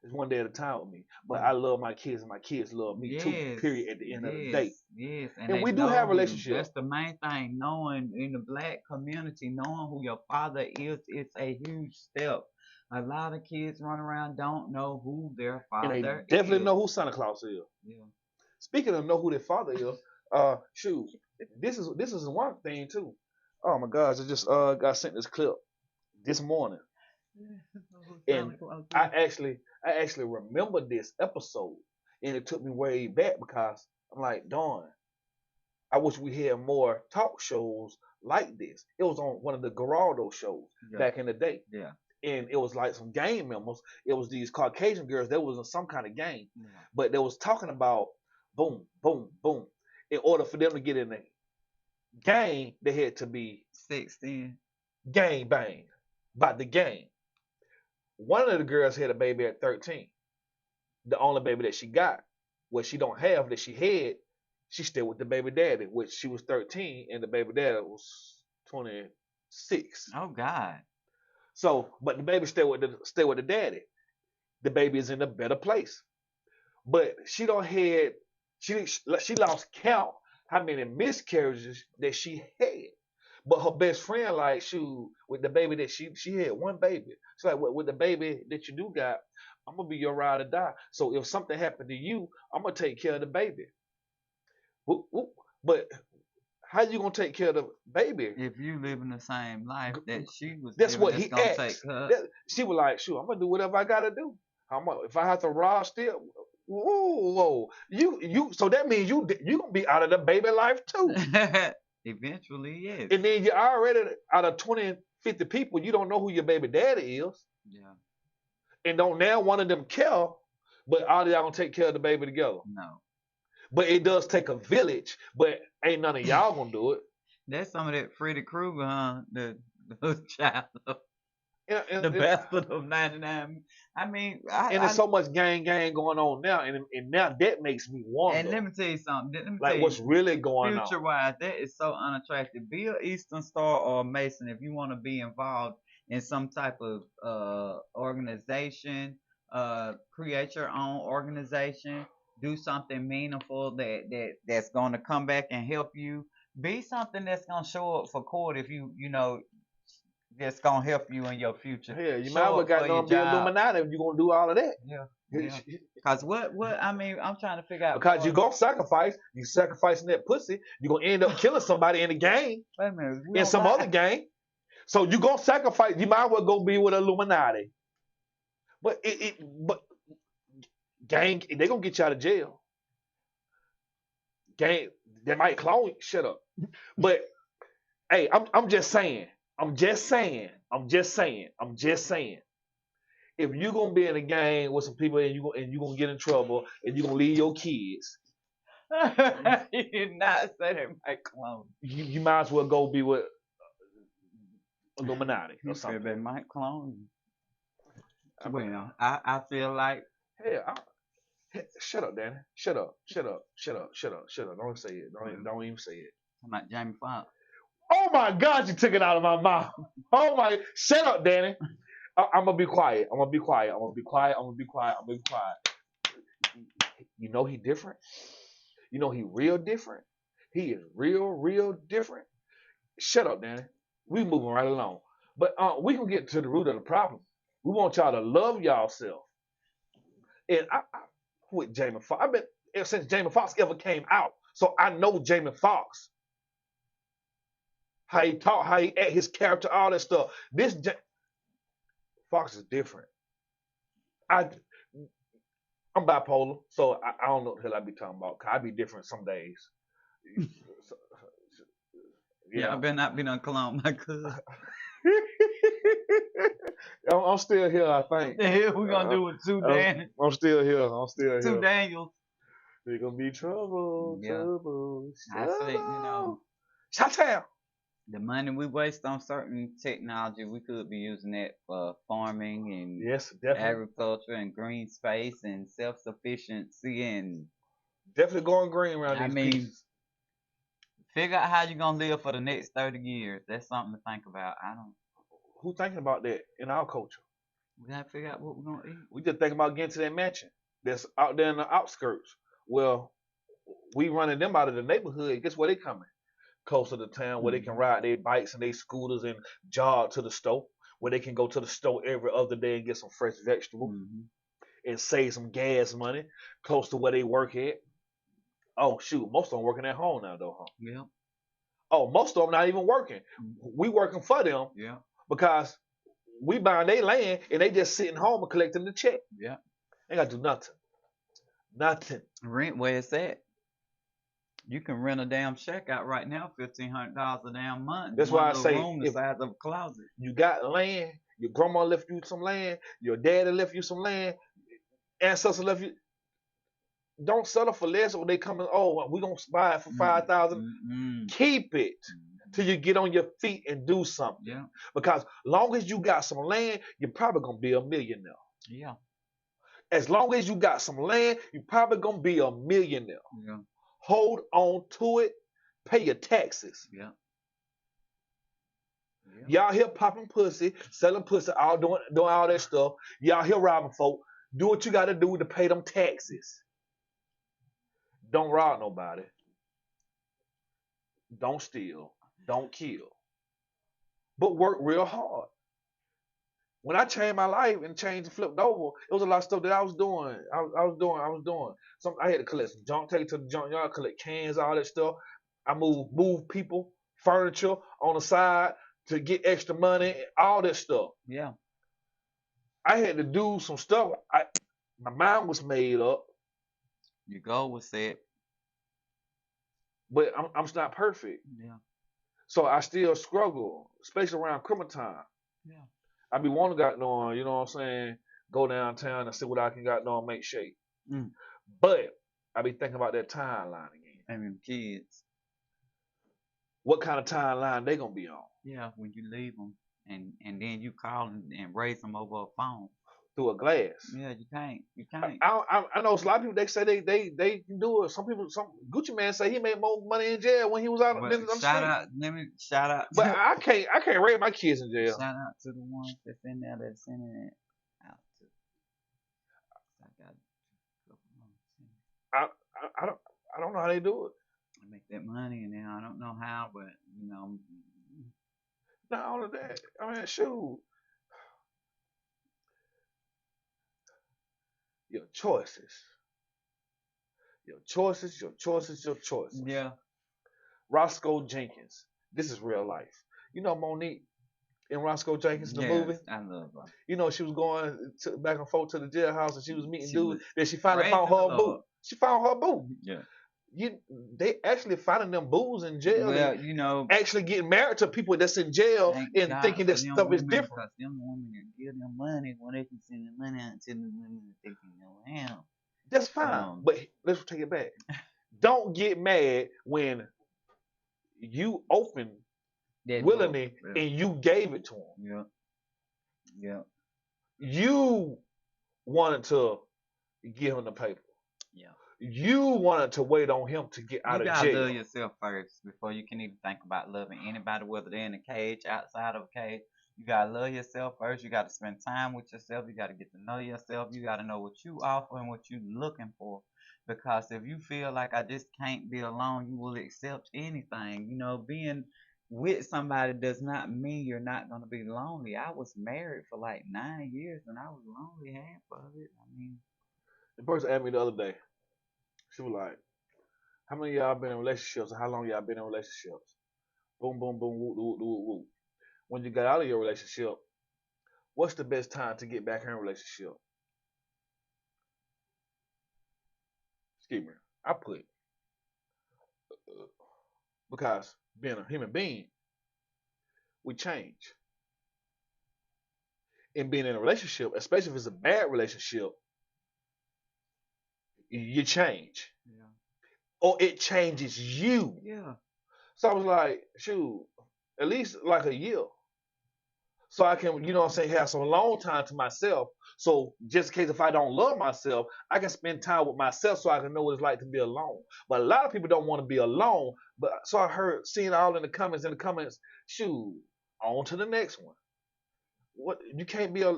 it's one day at a time with me. But
Yeah.
I love my kids and my kids love me too.
Yes,
Period. At the end of the
yes,
day,
yes, and
and
they
we do have
know you.
relationships.
That's the main thing. Knowing in the black community, knowing who your father is a huge step. A lot of kids run around don't know who their
And they
father
definitely
is.
know who Santa Claus is.
Yeah,
Speaking of know who their father is, shoot, this is one thing too. Oh my gosh, I just got sent this clip this morning,
who
and
Santa Claus
I
is.
actually remember this episode, and it took me way back because I'm like, darn, I wish we had more talk shows like this. It was on one of the Geraldo shows
Yeah,
back in the day,
yeah,
and it was like some gang members. It was these Caucasian girls that was in some kind of gang,
yeah.
but they was talking about boom. In order for them to get in the gang, they had to be
16.
gang banged by the gang. One of the girls had a baby at 13. The only baby that she got, what she don't have that she had, she still with the baby daddy, which she was 13 and the baby daddy was 26.
Oh God.
So, but the baby stay with the daddy. The baby is in a better place. But she don't had she lost count how many miscarriages that she had. But her best friend, like, shoot, with the baby that she had one baby. She's like, with the baby that you do got, I'm gonna be your ride or die. So if something happened to you, I'm gonna take care of the baby. Whoop, whoop. But how you gonna take care of the baby?
If you living the same life that she was
That's
living,
what
that's
he
gonna take
asked.
her.
She was like, shoot, I'm gonna do whatever I gotta do. If I have to rob still, whoa. You so that means you gonna be out of the baby life too.
Eventually, yes.
And then you already out of 20, 50 people, you don't know who your baby daddy is.
Yeah.
And don't now one of them care, but all of y'all gonna take care of the baby together.
No.
But it does take a village, but ain't none of y'all gonna do it.
That's some of that Freddy Krueger, huh? The child,
And,
the bastard of 99. I mean,
and there's so much gang going on now, and now that makes me wonder,
and let me tell you something. Let me tell
like,
you,
what's really going on.
future wise, that is so unattractive. Be an Eastern Star or a Mason if you want to be involved in some type of organization. Create your own organization. Do something meaningful that's going to come back and help you. Be something that's going to show up for court if you know that's going to help you in your future.
Yeah, you
Show
might as well
up
got
for your
no be
job.
Illuminati if you're gonna do all of that.
Yeah, yeah. Cause what I mean, I'm trying to figure out.
Because you gonna sacrifice, you sacrificing that pussy, you're gonna end up killing somebody in the gang,
Wait a minute, we
in
don't
some
lie.
other gang. So you gonna sacrifice, you might as well go be with Illuminati. But gang, they gonna get you out of jail. Gang, they might clone you. Shut up. But hey, I'm just saying. I'm just saying. If you gonna be in a gang with some people and you gonna get in trouble and you gonna leave your kids,
You did not say that, Mike Clone.
you might as well go be with Illuminati or
You said
something.
they might clone you.
I mean,
Well, I feel like
shut up, Danny. Shut up. Don't say it. Don't even say it.
I'm like Jamie Foxx.
Oh my God, you took it out of my mouth. Oh my, shut up, Danny. I'm gonna be quiet. You know he different. You know he real different. He is real different. Shut up, Danny. We moving right along. But we can get to the root of the problem. We want y'all to love y'allself. And I with Jamie Foxx. I've been ever since Jamie Foxx ever came out. So I know Jamie Foxx. How he talk, how he act, his character, all that stuff. Fox is different. I I'm bipolar, so I don't know what the hell I be talking about. 'Cause I be different some days. So,
Yeah, I
yeah.
better not be done clone my cousin.
I'm still here, I
What
think.
the hell we gonna do with
I'm still here. I'm still
two
here.
Daniels?
There's gonna be trouble,
Yeah,
trouble,
I say,
trouble. Shut down.
the money we waste on certain technology, we could be using that for farming and
Yes, definitely.
agriculture and green space and self-sufficiency and
Definitely going green around
I
these
mean,
pieces.
figure out how you're gonna live for the next 30 years. That's something to think about. I don't.
Who thinking about that in our culture?
We gotta figure out what we're gonna eat.
We just thinking about getting to that mansion that's out there in the outskirts. Well, we running them out of the neighborhood. Guess where they coming? Closer to town where they can ride their bikes and their scooters and jog to the store. Where they can go to the store every other day and get some fresh vegetables and save some gas money close to where they work at. Oh shoot, most of them working at home now though, huh?
Yeah.
Oh, most of them not even working. We working for them
Yeah.
because we buying their land and they just sitting home and collecting the check.
Yeah.
They gotta do nothing. Nothing.
Rent where it's at. You can rent a damn shack out right now, $1,500 a damn month.
That's
One
why I
little
say
room the
if
size of a closet.
you got land, your grandma left you some land, your daddy left you some land, ancestor left you. Don't settle for less when they come in. Oh, we gonna buy it for 5,000. Keep it till you get on your feet and do something.
Yeah.
Because long as you got some land, you're probably gonna be a millionaire.
Yeah.
As long as you got some land, you're probably gonna be a millionaire.
Yeah.
Hold on to it. Pay your taxes.
Yeah. Yeah.
Y'all here popping pussy, selling pussy, all doing all that stuff. Y'all here robbing folk. Do what you got to do to pay them taxes. Don't rob nobody. Don't steal. Don't kill. But work real hard. When I changed my life and changed and flipped over, it was a lot of stuff that I was doing. I was doing. I had to collect some junk, take it to the junkyard, collect cans, all that stuff. I move people, furniture on the side to get extra money, all that stuff.
Yeah.
I had to do some stuff. My mind was made up,
Your goal was set.
but I'm not perfect.
Yeah.
So I still struggle, especially around Christmas time.
Yeah.
I be wanting to got on, you know what I'm saying? Go downtown and see what I can got on, make shape. But I be thinking about that timeline again.
I mean, kids.
What kind of timeline they gonna be on?
Yeah, when you leave them and then you call and raise them over a phone.
Through a glass.
Yeah, you can't. You can't.
I know a lot of people. They say they can do it. Some people, some Gucci man say he made more money in jail when he was out.
Well, shout out. Let me shout out.
But I can't raise my kids in jail.
Shout out to the ones that's in there that's sending it out to. I got a couple months.
I don't know how they do it.
I make that money and then I don't know how, but you know.
Not all of that. I mean, shoot. Your choices. Your choices, your choices, your choices.
Yeah.
Roscoe Jenkins. This is real life. You know Monique in Roscoe Jenkins, the movie?
I love her.
You know, she was going back and forth to the jailhouse and she was meeting dudes. Then she finally
praising
found
the
her
Lord.
boo. She found her boo.
Yeah.
They actually finding them boos in jail.
Well,
and
you know,
actually getting married to people that's in jail and
God
thinking
for
that
them
stuff is
women,
different.
because them women that give them money when they can send the money out to the women that they can know how.
That's fine. But let's take it back. Don't get mad when you open willingly and you gave it to them.
Yeah. Yeah.
You wanted to give him the paper.
Yeah.
You wanted to wait on him to get out of jail.
You gotta love yourself first before you can even think about loving anybody, whether they're in a cage, outside of a cage. You gotta love yourself first. You gotta spend time with yourself. You gotta get to know yourself. You gotta know what you offer and what you looking for. Because if you feel like I just can't be alone, you will accept anything. You know, being with somebody does not mean you're not gonna be lonely. I was married for like 9 years and I was lonely half of it. I mean,
The person asked me the other day. She was like, "How many of y'all been in relationships? And how long y'all been in relationships?" Boom, boom, boom, whoop, whoop, whoop, whoop. When you got out of your relationship, what's the best time to get back in a relationship? Excuse me. I put because being a human being, we change. And being in a relationship, especially if it's a bad relationship, you change.
yeah,
Or it changes you.
yeah,
So I was like, shoot, at least like a year. So I can, you know what I'm saying, have some alone time to myself. So just in case if I don't love myself, I can spend time with myself so I can know what it's like to be alone. But a lot of people don't want to be alone. But so I heard seeing all in the comments, shoot, on to the next one. What you can't be a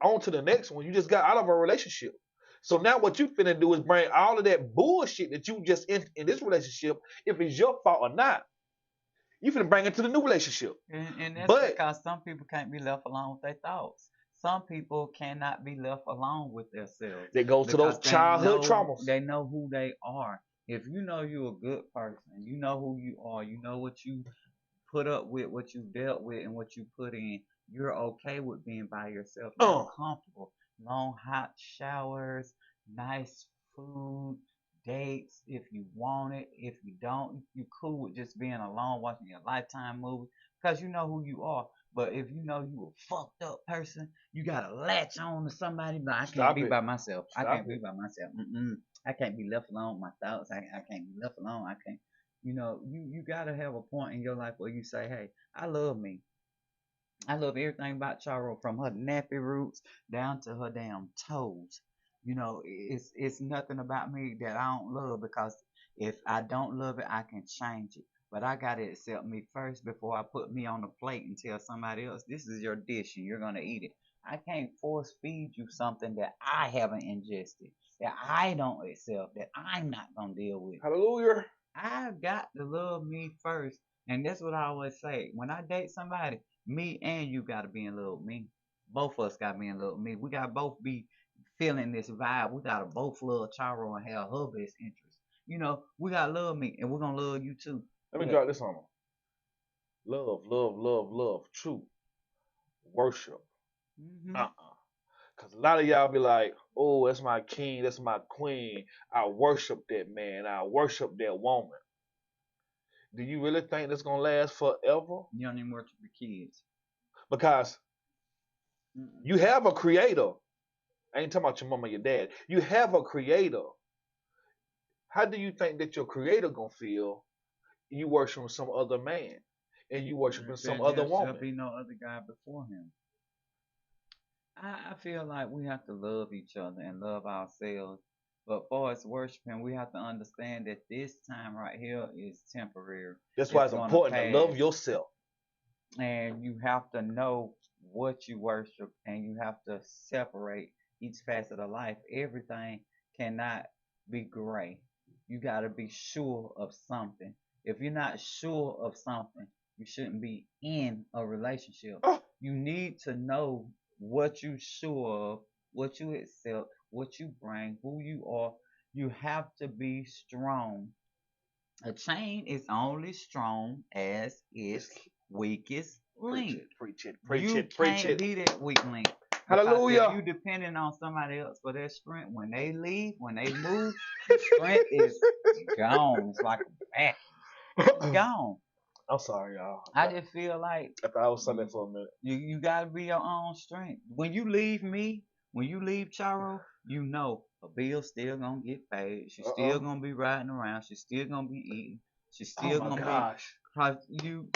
on to the next one. You just got out of a relationship. So now what you finna do is bring all of that bullshit that you just in this relationship, if it's your fault or not, you finna bring it to the new relationship.
and that's
But
because some people can't be left alone with their thoughts. Some people cannot be left alone with themselves
it goes to those
because
childhood traumas.
they know who they are. If you know you're a good person, you know who you are, you know what you put up with, what you dealt with, and what you put in, you're okay with being by yourself. You're
Uh,
comfortable. Long hot showers, nice food, dates if you want it. If you don't, you cool with just being alone, watching your Lifetime movie because you know who you are. But if you know you a fucked up person, you gotta latch on to somebody. But I can't
stop
be
it.
by myself. I
Stop
can't be
it.
by myself. Mm-mm. I can't be left alone with my thoughts. I can't be left alone. I can't. You know, you gotta have a point in your life where you say, "Hey, I love me. I love everything about Charo from her nappy roots down to her damn toes. You know, it's nothing about me that I don't love because if I don't love it, I can change it. But I gotta accept me first before I put me on the plate and tell somebody else this is your dish and you're gonna eat it. I can't force feed you something that I haven't ingested, that I don't accept, that I'm not gonna deal with.
Hallelujah.
I've got to love me first. And that's what I always say. When I date somebody, me and you gotta be in love with me. Both of us gotta be in love with me. We gotta both be feeling this vibe. We gotta both love Charo and have her best interest. You know, we gotta love me and we're gonna love you too.
Let me
But
drop this on them. Love, love, love, love. True. Worship.
hmm
Uh-uh. Cause a lot of y'all be like, oh, that's my king, that's my queen. I worship that man. I worship that woman. Do you really think that's gonna last forever?
you don't even work with your kids.
Because
Mm-mm.
you have a creator. I ain't talking about your mama, your dad. You have a creator. How do you think that your creator gonna feel? You worshiping some other man, and you worshiping some other
There shall
woman.
be no other God before him. I feel like we have to love each other and love ourselves. But for us worshiping, we have to understand that this time right here is temporary.
That's why
It's
it's
gonna
important to love
pass.
yourself.
And you have to know what you worship and you have to separate each facet of life. Everything cannot be gray. You gotta be sure of something. If you're not sure of something, you shouldn't be in a relationship.
Oh,
You need to know what you sure of, what you accept, what you bring, who you are. You have to be strong. A chain is only strong as
it's
its weakest
preach
link.
it, preach it, preach
You
it, preach
can't
it.
be that weak link because if
Hallelujah.
you depending on somebody else for their strength, when they leave, when they move, your strength is gone. It's like a vacuum. It's gone.
I'm sorry, y'all.
I just feel like
I thought I was
you
something for a minute.
you gotta be your own strength. When you leave me, when you leave Charo, you know a bill's still gonna get paid. She's still
Uh-uh.
gonna be riding around. She's still gonna be eating. She's
Oh
still
my
gonna be
gosh.
cause you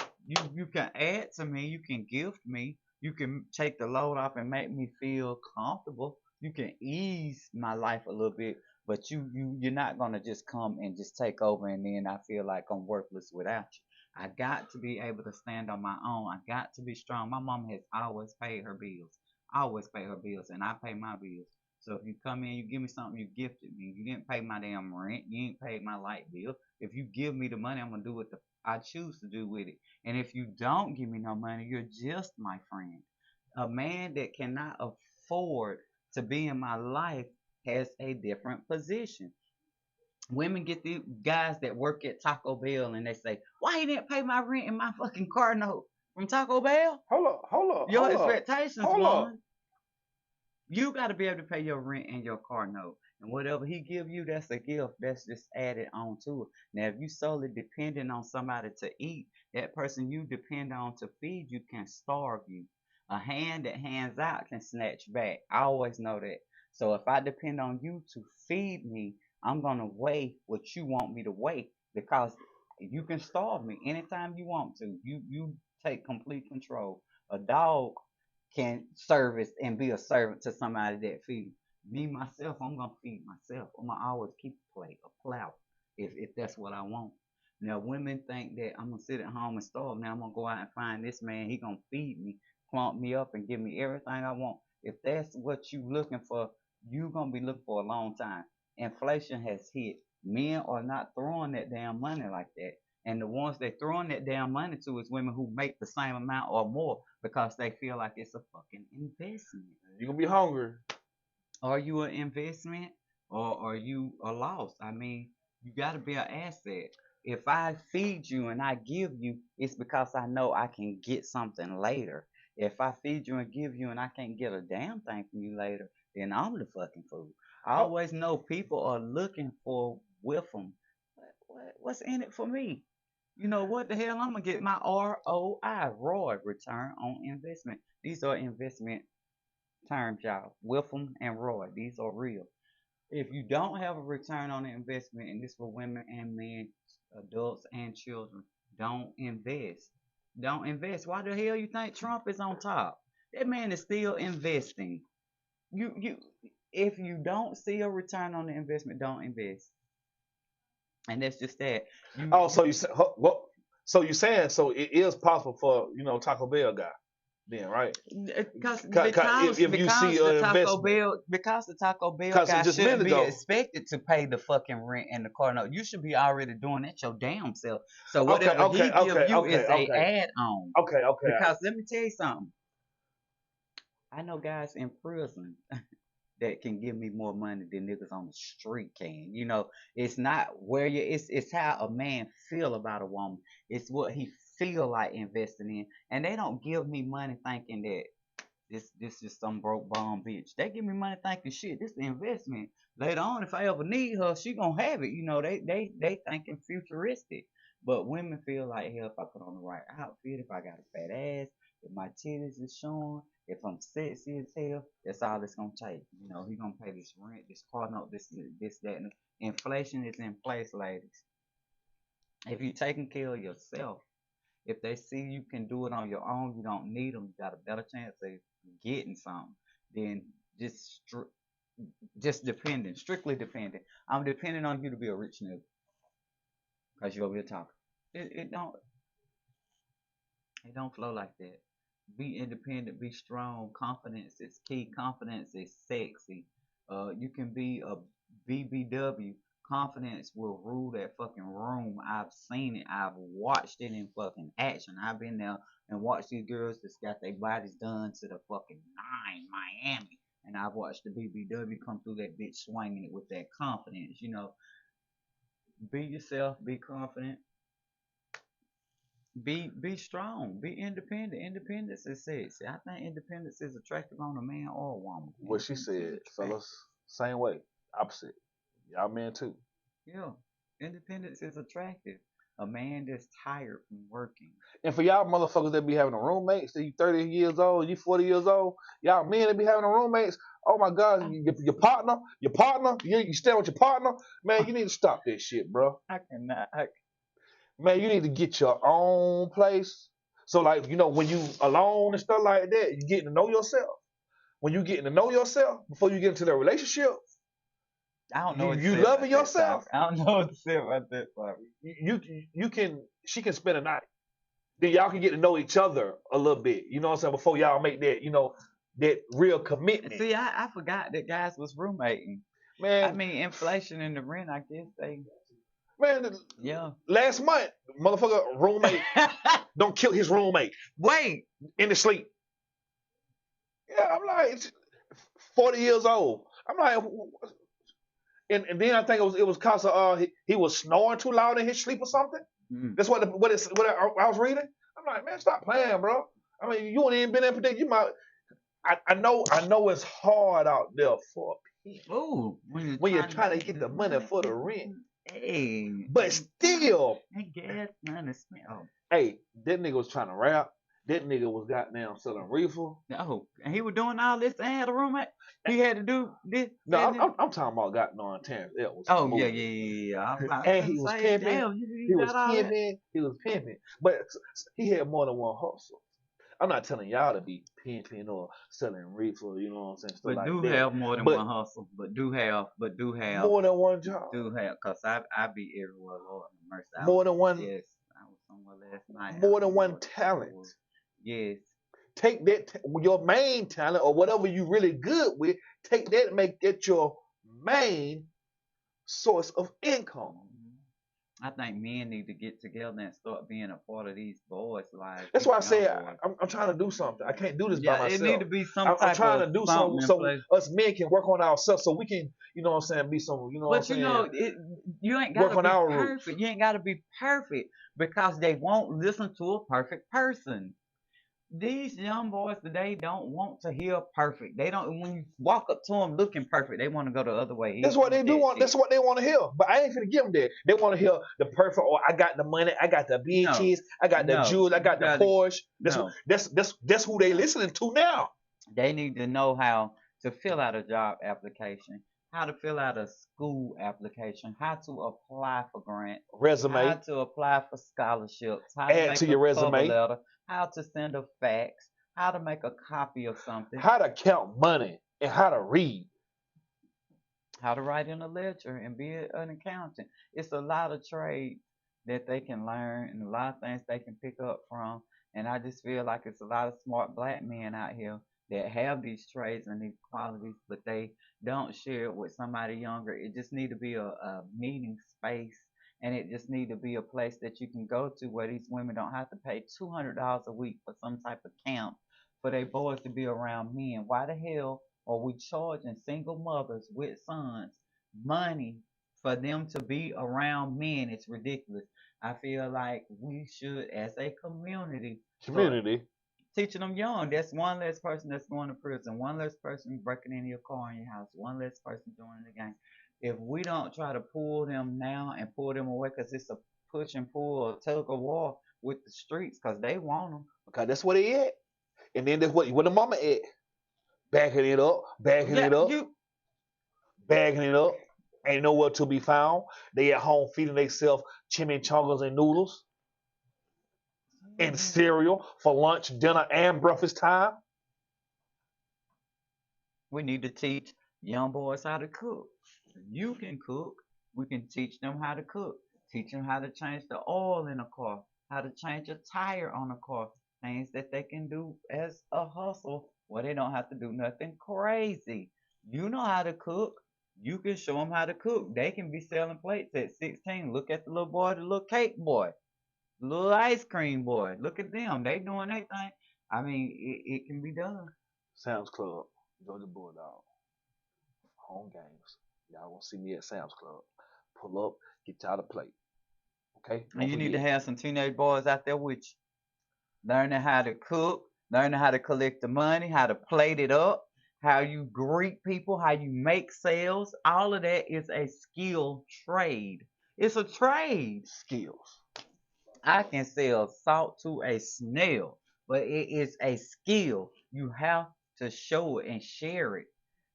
can add to me. You can gift me. You can take the load off and make me feel comfortable. You can ease my life a little bit, but you're not gonna just come and just take over and then I feel like I'm worthless without you. I got to be able to stand on my own. I got to be strong. My mom has always paid her bills. Always pay her bills, and I pay my bills. So if you come in, you give me something, you gifted me. You didn't pay my damn rent. You ain't paid my light bill. If you give me the money, I'm gonna do what I choose to do with it. And if you don't give me no money, you're just my friend. A man that cannot afford to be in my life has a different position. Women get the guys that work at Taco Bell and they say, "Why you didn't pay my rent and my fucking car note from Taco Bell?"
Hold up, hold up,
Your
hold up,
expectations,
hold up.
woman. You got to be able to pay your rent and your car note. And whatever he give you, that's a gift. That's just added on to it. Now, if you solely dependent on somebody to eat, that person you depend on to feed you can starve you. A hand that hands out can snatch back. I always know that. So if I depend on you to feed me, I'm gonna weigh what you want me to weigh because you can starve me anytime you want to. You take complete control. A dog can service and be a servant to somebody that feeds me myself. I'm gonna feed myself. I'm gonna always keep a plate, a plow, if that's what I want. Now women think that I'm gonna sit at home and starve. Now I'm gonna go out and find this man. He gonna feed me, plump me up, and give me everything I want. If that's what you looking for, you gonna be looking for a long time. Inflation has hit. Men are not throwing that damn money like that. And the ones they throwing that damn money to is women who make the same amount or more because they feel like it's a fucking investment.
You're gonna be hungry.
Are you an investment or are you a loss? I mean, you got to be an asset. If I feed you and I give you, it's because I know I can get something later. If I feed you and give you and I can't get a damn thing from you later, then I'm the fucking fool. I
How,
always know people are looking for with them. What's in it for me? You know what the hell? I'm gonna get my ROI, return on investment. These are investment terms, y'all. Wilfam and Roy. These are real. If you don't have a return on the investment, and this for women and men, adults and children, don't invest. Don't invest. Why the hell you think Trump is on top? That man is still investing. You if you don't see a return on the investment, don't invest. And that's just that. You
oh, so you say, what? So you saying so it is possible for Taco Bell guy then, right?
because
'Cause if you see
because the
an
Taco
investment,
Bell
because
guy
just a
shouldn't
minute
be
ago.
expected to pay the fucking rent and the car note. You should be already doing that your damn self. So
Okay,
whatever
okay,
he give
okay,
you
okay,
is a
okay,
add on.
okay, okay.
Because let me tell you something. I know guys in prison that can give me more money than niggas on the street can. You know, it's not where you it's how a man feel about a woman. It's what he feel like investing in. And they don't give me money thinking that this is some broke bum bitch. They give me money thinking shit, this is the investment. Later on, if I ever need her, she gonna have it. You know, they thinking futuristic. But women feel like hell if I put on the right outfit, if I got a fat ass, if my titties is showing, if I'm sexy as hell, that's all it's gonna take. You know, he gonna pay this rent, this car note, this, that, and inflation is in place, ladies. If you taking care of yourself, if they see you can do it on your own, you don't need them, you got a better chance of getting something than just just depending, strictly dependent. I'm depending on you to be a rich nigga because you're over here talking. It don't flow like that. Be independent, be strong. Confidence is key. Confidence is sexy. You can be a BBW. Confidence will rule that fucking room. I've seen it. I've watched it in fucking action. I've been there and watched these girls that's got their bodies done to the fucking nine, Miami. And I've watched the BBW come through that bitch swinging it with that confidence. You know, be yourself, be confident, be strong, be independent. Independence is sexy. I think independence is attractive on a man or a woman.
What she
Independence is
said,
attractive.
fellas, same way, opposite. Y'all men too.
Yeah, independence is attractive. A man that's tired from working.
And for y'all motherfuckers that be having a roommates, that you 30 years old, you 40 years old, y'all men that be having a roommates, oh my God,
I,
your partner, you stand with your partner, man, you need to stop that shit, bro.
I cannot.
Man, you need to get your own place. So like, when you alone and stuff like that, you getting to know yourself. When you getting to know yourself before you get into that relationship,
I don't know what to
You
say
loving
about that
yourself?
topic. I don't know what to say about that topic.
You can she can spend a night. Then y'all can get to know each other a little bit. You know what I'm saying? Before y'all make that, that real commitment.
See, I forgot that guys was roommating. I
Man,
mean, inflation in the rent, I guess they,
man,
yeah.
last month, motherfucker roommate don't kill his roommate
Wait,
in his sleep. Yeah, I'm like 40 years old. I'm like, and then I think it was cause of he was snoring too loud in his sleep or something.
mm,
That's what I was reading. I'm like, man, stop playing, bro. I mean, you ain't even been in predict. You might. I know it's hard out there for people
ooh,
when you're trying to get the money for the rent, but still,
and gas money smell.
hey, that nigga was trying to rap. That nigga was goddamn selling reefer.
No, and he was doing all this and had a roommate. He had to do this.
No,
And this.
I'm talking about goddamn Terrence Edwards in the
Oh yeah,
movie.
yeah, yeah, yeah. I
And
was
he
gonna
was
say,
pimping.
damn, you
He was
got all that.
pimping. He was pimping. But he had more than one hustle. I'm not telling y'all to be pimping or selling reefer, you know what I'm saying, stuff
But
like
do
that.
have more than
But
one hustle. But do have,
more than one job.
cause I be everywhere, Lord have mercy.
More than one.
Yes, I was somewhere last night.
More than one talent.
Yes.
Take that your main talent or whatever you really good with. Take that and make that your main source of income.
I think men need to get together and start being a part of these boys' lives.
That's why I
these young
say
boys.
I'm trying to do something. I can't do this by
Yeah, it need
myself.
to be some
I'm
type
trying
of
to do
something
something
in
so
place.
us men can work on ourselves so we can, you know what I'm saying, be some, you know what I'm
But you
saying,
know, you ain't
work
gotta
on
be
our roots.
perfect. You ain't gotta be perfect because they won't listen to a perfect person. These young boys today don't want to hear perfect. They don't. When you walk up to them looking perfect, they want to go the other way.
That's
He
what
want
they do
that
want.
shit.
That's what they want to hear. But I ain't gonna give them that. They want to hear the perfect. Or I got the money. I got the
No,
bitches. I got the
no,
jewels. I
you
got the
gotta
Porsche.
no.
That's who they listening to now.
They need to know how to fill out a job application, how to fill out a school application, how to apply for grants, how
Resume.
to apply for scholarships, how to
Add
make
to
a
your
cover
resume.
letter, how to send a fax, how to make a copy of something,
How to count money and how to read.
how to write in a ledger and be an accountant. It's a lot of trades that they can learn and a lot of things they can pick up from. And I just feel like it's a lot of smart black men out here that have these trades and these qualities, but they don't share it with somebody younger. It just need to be a meeting space, and it just need to be a place that you can go to where these women don't have to pay $200 a week for some type of camp for their boys to be around men. Why the hell are we charging single mothers with sons money for them to be around men? It's ridiculous. I feel like we should, as a community, start
Community.
teaching them young. That's one less person that's going to prison, one less person breaking into your car in your house, one less person joining the gang. If we don't try to pull them now and pull them away, because it's a push and pull, or tug of war with the streets, because they want them.
Okay, that's what they at. And then that's what the mama at. Backing it up, backing
Yeah,
it up,
you.
bagging it up. Ain't nowhere to be found. They at home feeding themselves chimichangas and noodles and cereal for lunch, dinner, and breakfast time.
We need to teach young boys how to cook. You can cook. We can teach them how to cook. Teach them how to change the oil in a car, how to change a tire on a car. Things that they can do as a hustle where they don't have to do nothing crazy. You know how to cook. You can show them how to cook. They can be selling plates at 16. Look at the little boy, the little cake boy, the little ice cream boy. Look at them. They doing their thing. I mean, it can be done.
Sam's Club, Georgia Bulldog, home games. Y'all gonna see me at Sam's Club. Pull up, get y'all to play. Okay?
And
Don't
you need to
forget.
have some teenage boys out there with you, learning how to cook, learning how to collect the money, how to plate it up, how you greet people, how you make sales. All of that is a skill trade. It's a trade.
Skills.
I can sell salt to a snail, but it is a skill. You have to show it and share it.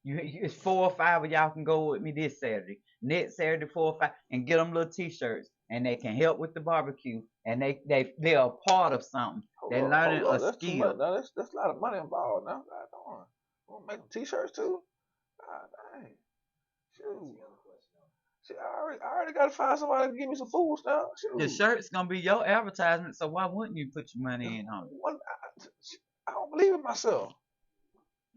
It's 4 or 5 of y'all can go with me this Saturday. Next Saturday, 4 or 5, and get them little T-shirts, and they can help with the barbecue, and they're a part of something. They're learning
Hold
a
up. That's too much.
skill.
Now that's a lot of money involved. Now, God darn. We'll make them t-shirts too. God dang. Shoot. Shit, I already gotta find somebody to give me some food now.
The
Shoot.
shirt's gonna be your advertisement, so why wouldn't you put your money in on it?
I don't believe in myself.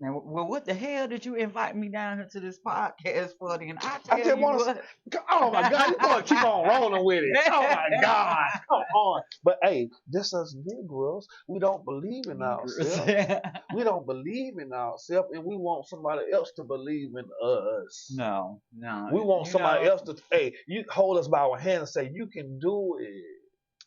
Now, well, what the hell did you invite me down here to this podcast for? Then I
I
tell
just
you
want to.
what.
Oh my God, you want to keep on rolling with it? Oh my gosh, come on! But hey, this us Negroes, we don't believe in ourselves. We don't believe in ourselves, and we want somebody else to believe in us.
No.
We want somebody else to. Hey, you hold us by our hand and say you can do it.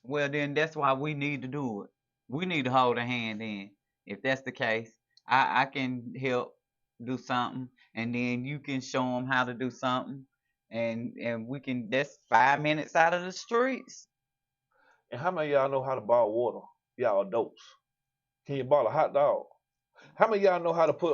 Well, then that's why we need to do it. We need to hold a hand in. If that's the case, I can help do something, and then you can show them how to do something, and we can. That's 5 minutes out of the streets.
And how many of y'all know how to boil water? Y'all adults. Can you boil a hot dog? How many of y'all know how to put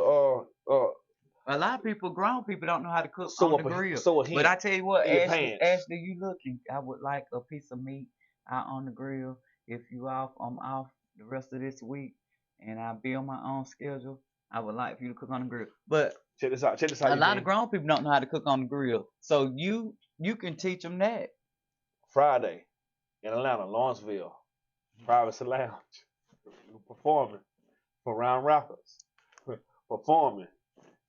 A lot of people, grown people, don't know how to cook
sew
on the
up
grill.
sew a hen
But I tell you what,
in your
Ashley,
pants?
Ashley, you looking? I would like a piece of meat out on the grill. If you off, I'm off the rest of this week, and I'll be on my own schedule. I would like for you to cook on the grill. But
Check this out. Check this out.
a
You
lot
can
of grown people don't know how to cook on the grill, so you can teach them that.
Friday in Atlanta, Lawrenceville, Privacy Lounge, performing for Round Rapids, performing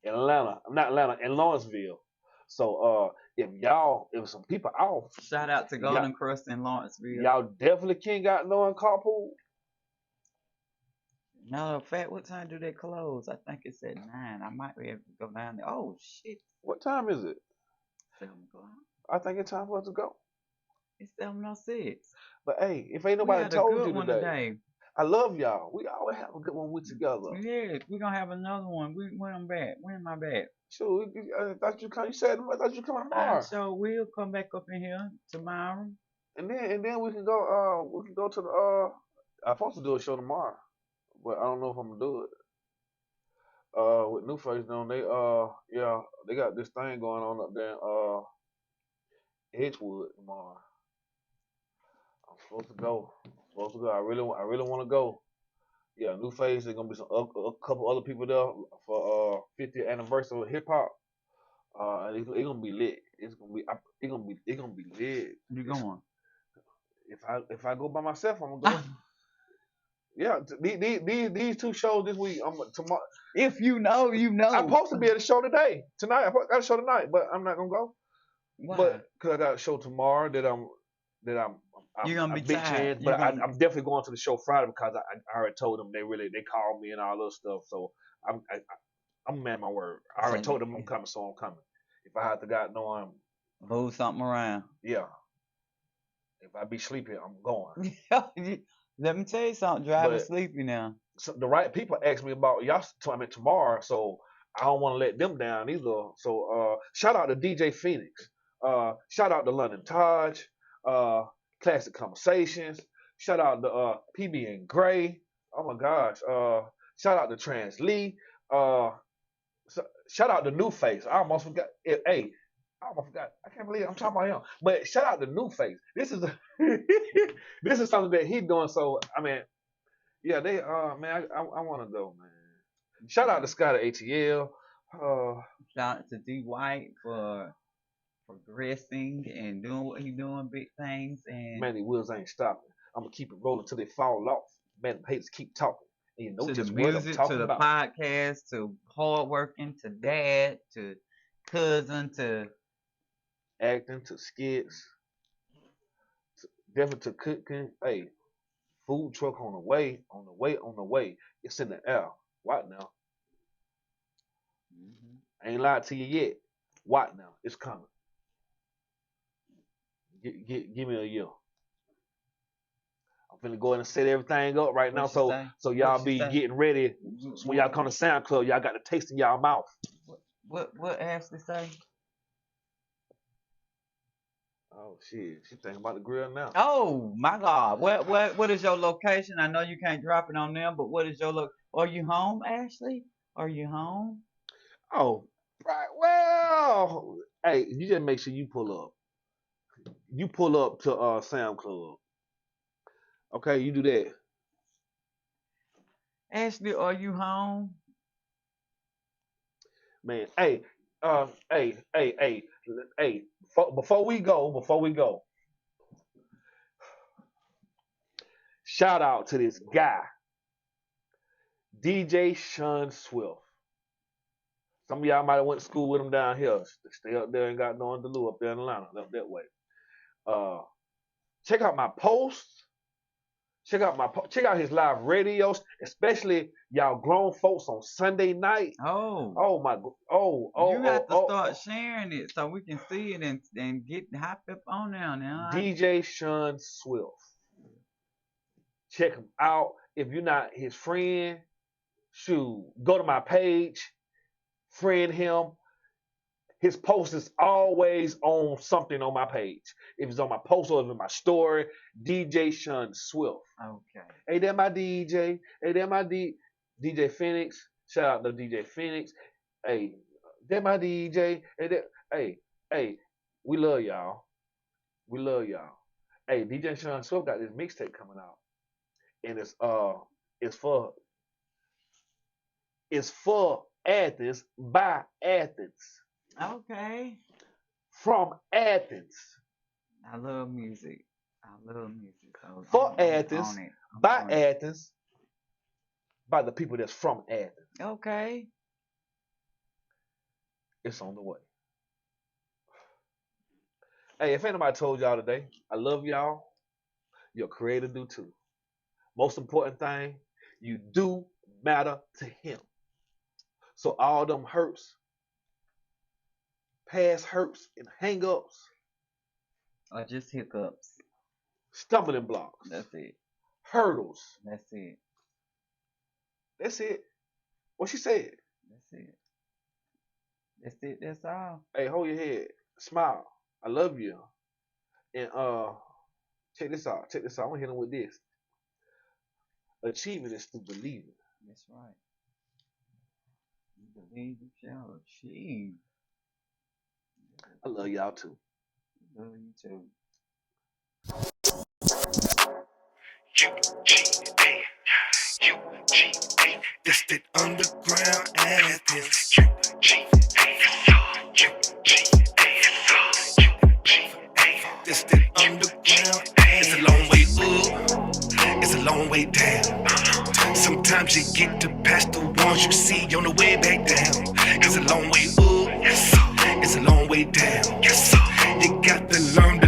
in Atlanta. Not Atlanta, in Lawrenceville. So if some people off,
Shout out to
y'all,
Golden Crust in Lawrenceville.
y'all definitely can't got no in carpool.
No, fact, what time do they close? I think it's at 9. I might be able to go down there. Oh shit,
What time is it?
7 o'clock.
I think it's time for us to go.
It's 7:06.
But hey, if ain't
We
nobody
had a
told
good
you
one
today,
today.
I love y'all. We always have a good one with together.
Yeah, we're gonna have another one. When I'm back. When am I back?
Sure, I thought you come. You said I thought you coming
I
tomorrow.
sure will come back up in here tomorrow.
And then we can go. We can go to the. I'm supposed to do a show tomorrow, but I don't know if I'm gonna do it. With New Face on, yeah, they got this thing going on up there in Edgewood tomorrow. I'm supposed to go. I really want to go. Yeah, New Face. There's gonna be a couple other people there for 50th anniversary of hip hop. And it's gonna be lit. It's gonna be lit.
You going?
If I go by myself, I'm gonna go. Yeah, these two shows this week. I'm tomorrow.
If you know, you know.
I'm supposed to be at a show today, tonight. I got a show tonight, but I'm not gonna go.
Why?
But because I got a show tomorrow that I'm
You're gonna be
big
tired.
chance. But I'm definitely going to the show Friday because I already told them they called me and all this stuff. So I'm a man of my word. I already told them I'm coming, so I'm coming. If I have to
move something around.
Yeah. If I be sleepy, I'm going.
Let me tell you something. Driving sleepy now.
So the right people ask me about y'all. I mean tomorrow, so I don't want to let them down either. So shout out to DJ Phoenix. Shout out to London Taj. Classic Conversations. Shout out to PB and Gray. Oh my gosh. Shout out to Trans Lee. Shout out to New Face. I almost forgot. Hey, I almost forgot. I can't believe I'm talking about him. But shout out to New Face. This is this is something that he's doing. So I mean, yeah, they man, I want to go, man. Shout out to Scott at ATL.
Shout out to D White for progressing and doing what he's doing, big things. And
man, the wheels ain't stopping. I'm gonna keep it rolling till they fall off. Man, the haters keep talking. And you know
to the
just what I'm
music,
talking
to the
about.
podcast, to hard working, to dad, to cousin, to
Acting, to skits, definitely to cooking. Hey, food truck on the way, on the way, on the way. It's in the air. What now? I ain't lied to you yet. What now? It's coming. Give me a year. I'm finna go ahead and set everything up right now, so y'all be getting ready. So when y'all come to Sound Club, y'all got the taste in y'all mouth.
What Ashley say?
Oh shit, she thinking about the grill now.
Oh my God, what is your location? I know you can't drop it on them, but what is your look? Are you home, Ashley? Are you home?
Oh, right. Well, hey, you just make sure you pull up. You pull up to Sound Club. Okay, you do that.
Ashley, are you home?
Man, hey, Hey. Before we go, shout out to this guy, DJ Sean Swift. Some of y'all might have went to school with him down here. Stay up there and got no Delu up there in Atlanta, up that way. Check out my posts. Check out his live radios, especially y'all grown folks on Sunday night.
Oh
my,
you have to start sharing it so we can see it and get hopped up on there now.
DJ Sean Swift. Check him out. If you're not his friend, shoot, go to my page, friend him. His post is always on something on my page. If it's on my post or if it's in my story, DJ Sean Swift.
Okay.
Hey, that my DJ. Hey, that my DJ Phoenix. Shout out to DJ Phoenix. Hey, that my DJ. Hey, we love y'all. We love y'all. Hey, DJ Sean Swift got this mixtape coming out, and it's for Athens by Athens.
Okay.
From Athens.
I love music. So
for Athens, by Athens, by the people that's from Athens.
Okay.
It's on the way. Hey, if anybody told y'all today, I love y'all, your creator do too. Most important thing, you do matter to him. So all them hurts, past hurts and hang-ups,
or just hiccups,
stumbling blocks,
that's it,
hurdles,
that's it,
what she said,
that's all.
Hey, hold your head, smile, I love you. And check this out, I'm gonna hit him with this. Achievement is through believing.
That's right. You believe you shall achieve.
I love y'all too.
Love you too.
UGA, that's that underground Athens. This that underground. It's a long way up. It's a long way down. Sometimes you get to past the ones you see on the way back down. It's a long way up. It's a long way down. You got to learn to